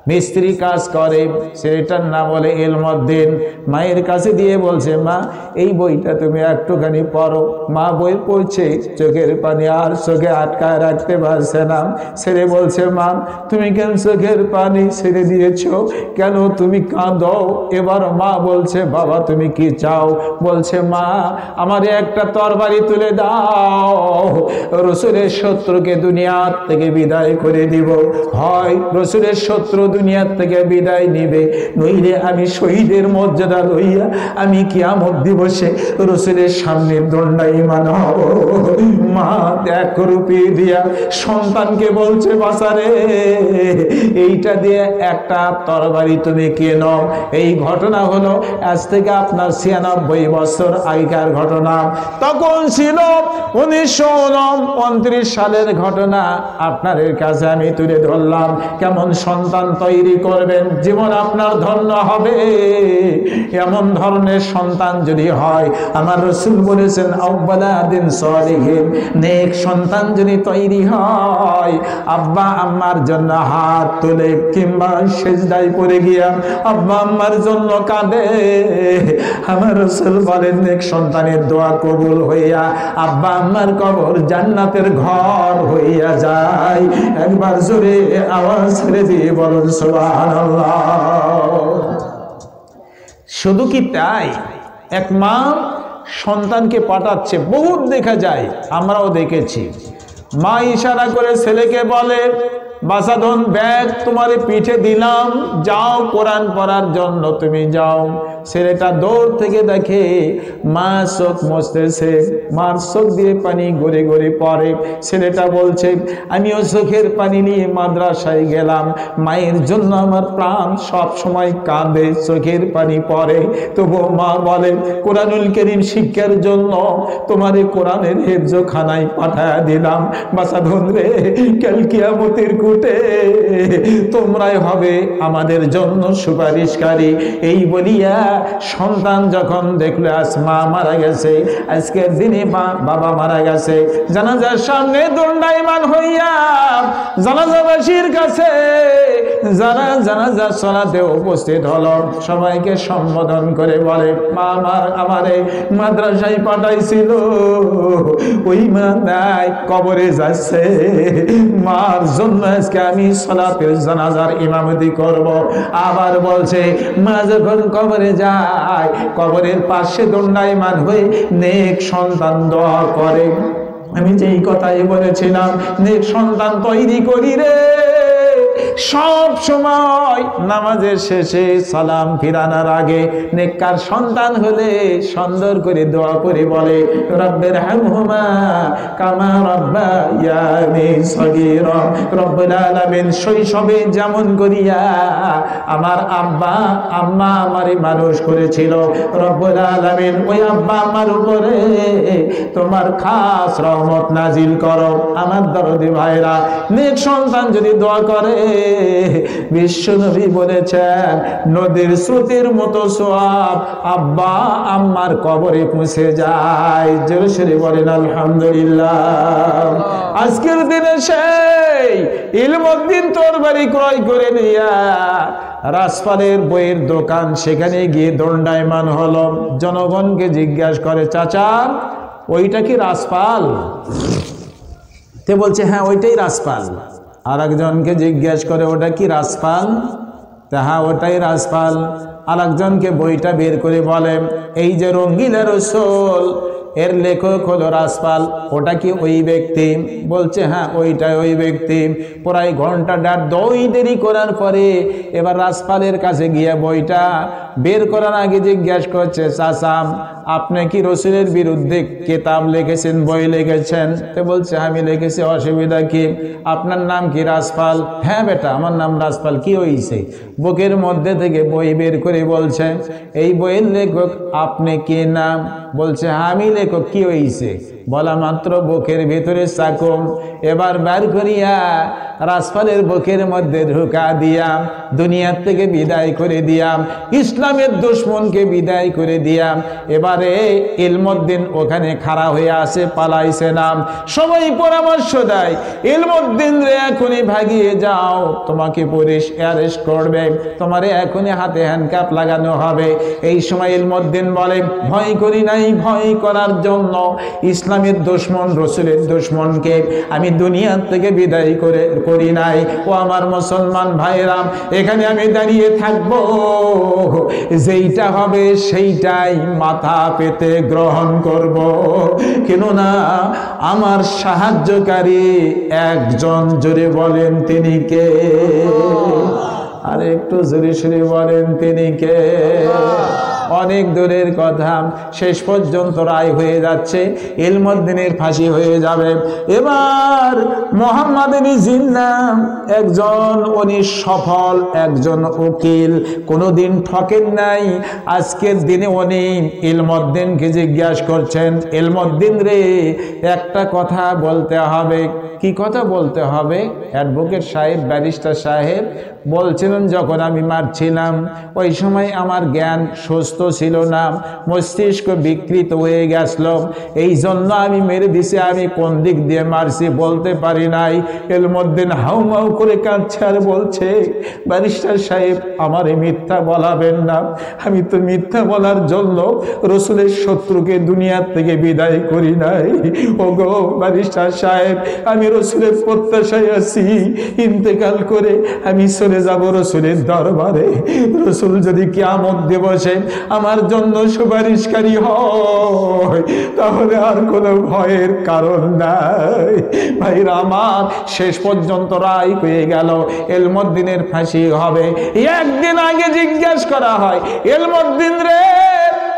মিস্ত্রি কাজ করে। ছেলেটার নাম বলে ইলমউদ্দিন। মায়ের কাছে দিয়ে বলছে, মা এই বইটা তুমি একটুখানি পড়ো। মা বই পড়ছে, চোখের পানি আর চোখে আটকায় রাখতে পারছে না। ছেলে বলছে, মা তুমি কেন চোখের পানি ছেড়ে দিয়েছো? কেন তুমি কাঁদো? এবার মা বলছে, বাবা তুমি কি চাও? বলছে, মা আমারে একটা তরবারি তুলে দাও, রসুলের শত্রুকে দুনিয়ার থেকে বিদায় করে দিব। হয় রসুলের শত্রু দুনিয়ার থেকে বিদায় নিবে, নইলে আমি শহীদের মর্যাদা লইয়া আমি কিয়ামত দিবসে রসুলের সামনে দণ্ডায়মান হব। মা 1 রুপি দিয়া সন্তানকে বলছে, বাসারে এইটা দিয়ে একটা তরবারি তুমি কেনো। এই ঘটনা হলো আজ থেকে আপনার 96 বছর আগেকার ঘটনা। তখন ছিল 1929 সালের ঘটনা। আপনাদের কাছে আমি তুলে ধরলাম। কেমন সন্তান তৈরি করবেন, জীবন আপনার ধন্য হবে। এমন ধরনের সন্তান যদি হয়, আমার রাসূল বলেছেন, আওয়ালাদিন সালিহিন, নেক সন্তান যদি তৈরি হয়, আব্বা আম্মার জন্য হাত তুলে কিংবা সেজদায় পড়ে গিয়া আব্বা আম্মার জন্য কাঁদে। আমার রাসূল বলেন, নেক সন্তানের দোয়া কবুল হইয়া আব্বা আম্মার কবর জান্নাতের ঘর হইয়া যায়। একবার জোরে আওয়াজ ছেড়ে দিয়ে বলুন সুবহানাল্লাহ। শুধু কি তাই, এক মা সন্তানকে পাঠাচ্ছে, বহুত দেখা যায়, আমরাও দেখেছি। মা ইশারা করে ছেলেকে বলে, বাসাধন ব্যাগ তোমার পিঠে দিলাম, যাও কোরআন পড়ার জন্য তুমি যাও। ছেলেটা দৌড় থেকে দেখে মা চোখ মুছতেছে, মার চোখ দিয়ে পানি গড়ে গড়ে পড়ে। ছেলেটা বলছে, আমিও চোখের পানি নিয়ে মাদ্রাসায় গেলাম, মায়ের জন্য আমার প্রাণ সব সময় কাঁদে, চোখের পানি পড়ে। তবু মা বলে, কোরআনুল কারীম শিক্ষার জন্য তোমার কোরআনের হেফজখানায় পাঠায় দিলাম। বাসাধন রে, কাল কিয়ামতের কুটে তোমরাই হবে আমাদের জন্য সুপারিশকারী। এই বলিয়া সন্তান যখন দেখলো আজ মা মারা গেছে, আজকের দিনে বাবা মারা গেছে, জানাজার সামনে দণ্ডায়মান হইয়া জানাজাবাসীর কাছে যারা জানাজার সালাতে উপস্থিত হলো, সবাইকে সম্বোধন করে বলে, মা আমারে মাদ্রাসায় পাঠাইছিল, ওই মা নাই, কবরে যাচ্ছে। মার জন্য আজকে আমি সালাতের জানাজার ইমামতি করব। আবার বলছে, মা যখন কবরে যায়, কবরের পাশে দণ্ডায়মান হয়ে নেক সন্তান দোয়া করে। আমি যেই কথাই বলেছিলাম, নেক সন্তান তৈরি করি রে। সব সময় নামাজের শেষে সালাম ফিরানোর আগে নেককার সন্তান হলে সুন্দর করে দোয়া করে বলে, রব্বির হামহুমা কামা রাব্বায়ানি সগীরা। রব্বুল আলামিন, শৈশবে যেমন করিয়া আমার আব্বা আম্মা আমারে মানুষ করেছিল, রব্বুল আলামিন ওই আব্বা আম্মার উপরে তোমার খাস রহমত নাজিল করো। আমার দরদি ভাইরা, নেক সন্তান যদি দোয়া করে, বিশ্বনবী বলেছেন নদীর স্রোতের মতো সওয়াব আব্বা আম্মার কবরে পৌঁছে যায়। জোরে সরে বলেন আলহামদুলিল্লাহ। আজকের দিনে সেই ইলমউদ্দিন তরবারি ক্রয় করে নিয়া রাসপালের বইয়ের দোকান, সেখানে গিয়ে দণ্ডায়মান হলো। জনগণকে জিজ্ঞাসা করে, চাচা ওইটা কি রাসপাল? তে বলছে হ্যাঁ ওইটাই রাসপাল। আর একজনকে জিজ্ঞাসা করে, ওটা কি রাসপাল? তা হ্যাঁ ওটাই রাসপাল। আর একজনকে বইটা বের করে বলে, এই যে রঙ্গিলা রসুল এর লেখক হলো রাসপাল, ওটা কি ওই ব্যক্তি? বলছে হ্যাঁ ওইটাই ওই ব্যক্তি। প্রায় ঘন্টা দেরি করার পরে এবার রাসপালের কাছে গিয়ে বইটা বের করার আগে জিজ্ঞাসা করছে, চাচা আপনি কি রসুলের বিরুদ্ধে কিতাব লিখেছেন, বই লিখেছেন? তো বলছে আমি লিখেছি। অসুবিধা কি? আপনার নাম কি? রাসপাল। হ্যাঁ বেটা আমার নাম রাসপাল। কি হয়েছে? বুকের মধ্যে থেকে বই বের করে বলছে, এই বইয়ের লেখক আপনি কি নাম? বলছে আমি লেখক। কি হয়েছে? বলা মাত্র বুকের ভিতরে চাকুম এবার বের করিয়া রাসপালের বুকের মধ্যে ঢুকা দিয়াম, দুনিয়ার থেকে বিদায় করে দিয়াম, ইসলামের দুশ্মনকে বিদায় করে দিয়াম। এবারে ইলমউদ্দিন ওখানে খাড়া হয়ে আসে, পালাইছে নাম। সবাই পরামর্শ দেয়, ইলমউদ্দিন রে এখনই ভাগিয়ে যাও, তোমাকে পুলিশ অ্যারেস্ট করবে, তোমারে এখনই হাতে হ্যান্ডকাপ লাগানো হবে। এই সময় ইলমউদ্দিন বলে, ভয় করি নাই, ভয় করার জন্য ইসলামের দুশ্মন রসুলের দুশ্মনকে আমি দুনিয়ার থেকে বিদায় করি নাই। ও আমার মুসলমান ভাইরাম, এখানে আমি দাঁড়িয়ে থাকবো, যেইটা হবে সেইটাই মাথা পেতে গ্রহণ করব, কেননা আমার সাহায্যকারী একজন। জোরে বলেন তিনি কে? আর একটু জোরে সরে বলেন তিনি কে? অনেক দূরের কথা, শেষ পর্যন্ত রায় হয়ে যাচ্ছে, ইলমউদ্দিনের ফাঁসি হয়ে যাবে। এবার মোহাম্মদ জিন্না একজন, উনি সফল একজন উকিল, কোনোদিন ঠকেন নাই। আজকের দিনে উনি ইলমউদ্দিনকে জিজ্ঞাসা করছেন, ইলমউদ্দিন রে একটা কথা বলতে হবে। কি কথা বলতে হবে? অ্যাডভোকেট সাহেব, ব্যারিস্টার সাহেব বলছিলেন, যখন আমি মারছিলাম ওই সময় আমার জ্ঞান সুস্থ ছিল না, মস্তিষ্ক বিকৃত হয়ে গেছিল, এই জন্য আমি মেরে দিছি। আমি কোন দিক দিয়ে মারছি বলতে পারি নাই। ইলমউদ্দিন হাউমাউ করে কাঁদছে আর বলছে, ব্যারিস্টার সাহেব আমারে মিথ্যা বলাবেন না, আমি তো মিথ্যা বলার জন্য রসুলের শত্রুকে দুনিয়ার থেকে বিদায় করি নাই। ওগো ব্যারিস্টার সাহেব, আমি রসুলের প্রত্যাশায় আছি, ইন্তেকাল করে আমি চলে যাব রসুলের দরবারে। রসুল যদি কিয়ামত দিবসে আমার জন্য সুপারিশকারী হয়, তাহলে আর কোনো ভয়ের কারণ নাই। ভাইরা আমার, শেষ পর্যন্ত রায় হয়ে গেল, ইলমউদ্দিনের ফাঁসি হবে। একদিন আগে জিজ্ঞাসা করা হয়, ইলমউদ্দিন রে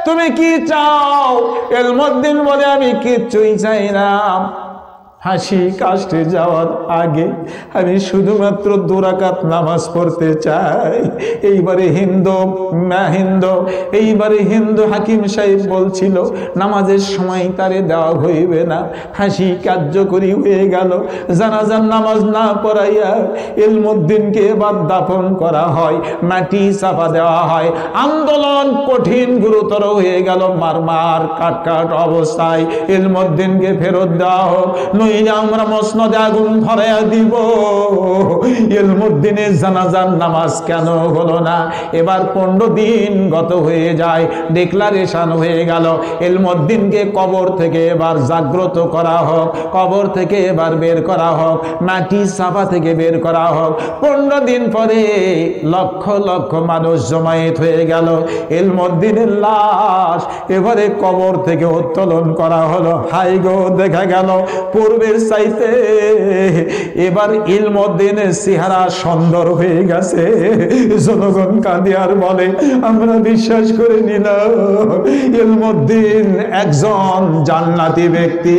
তুমি কি চাও? ইলমউদ্দিন বলে, আমি কিচ্ছুই চাই না, ফাঁসি কাস্টে যাওয়ার আগে আমি শুধুমাত্র 2 রাকাত নামাজ পড়তে চাই। এইবারে হিন্দু হাকিম সাহেব বলছিল, নামাজের সময় তারে দেওয়া হইবে না। ফাঁসি কার্যকরী হয়ে গেল। জানাজার নামাজ না পড়াইয়া ইলমউদ্দিনকে এবার দাফন করা হয়, মাটি চাপা দেওয়া হয়। আন্দোলন কঠিন গুরুতর হয়ে গেল, মার কাট অবস্থায় ইলমউদ্দিনকে ফেরত দেওয়া হোক, আমরা মসনদে আগুন ধরাইয়া দিব। ইলমউদ্দিনের জানাজার নামাজ কেন হলো না? এবার 15 দিন গত হয়ে যায়, ডিক্লারেশন হয়ে গেল, ইলমউদ্দিনকে কবর থেকে এবার জাগ্রত করা হোক, কবর থেকে এবার বের করা হোক, মাটি চাপা থেকে বের করা হোক। 15 দিন পরে লক্ষ লক্ষ মানুষ জমায়েত হয়ে গেল, ইলমউদ্দিনের লাশ এবারে কবর থেকে উত্তোলন করা হলো। হাই গো, দেখা গেল পুরো পূর্বের চাইতে এবার ইলমউদ্দিনের চেহারা সুন্দর হয়ে গেছে। জনগণ কাঁদে আর বলে আমরা বিশ্বাস করে নিলাম ইলমউদ্দিন একজন জান্নাতি ব্যক্তি।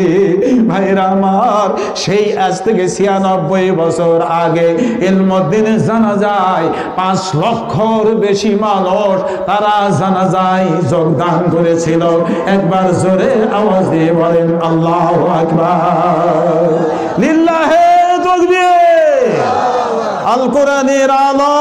ভাইরা আমার, সেই আজ থেকে 96 বছর আগে ইলমউদ্দিনের জানাজায় 5 লক্ষর বেশি মানুষ তারা জানাজায় যোগদান করেছিল। একবার জোরে আওয়াজ দিয়ে বলেন আল্লাহু আকবার, লিল্লাহে তাকবীর। আল কোরআনের আলো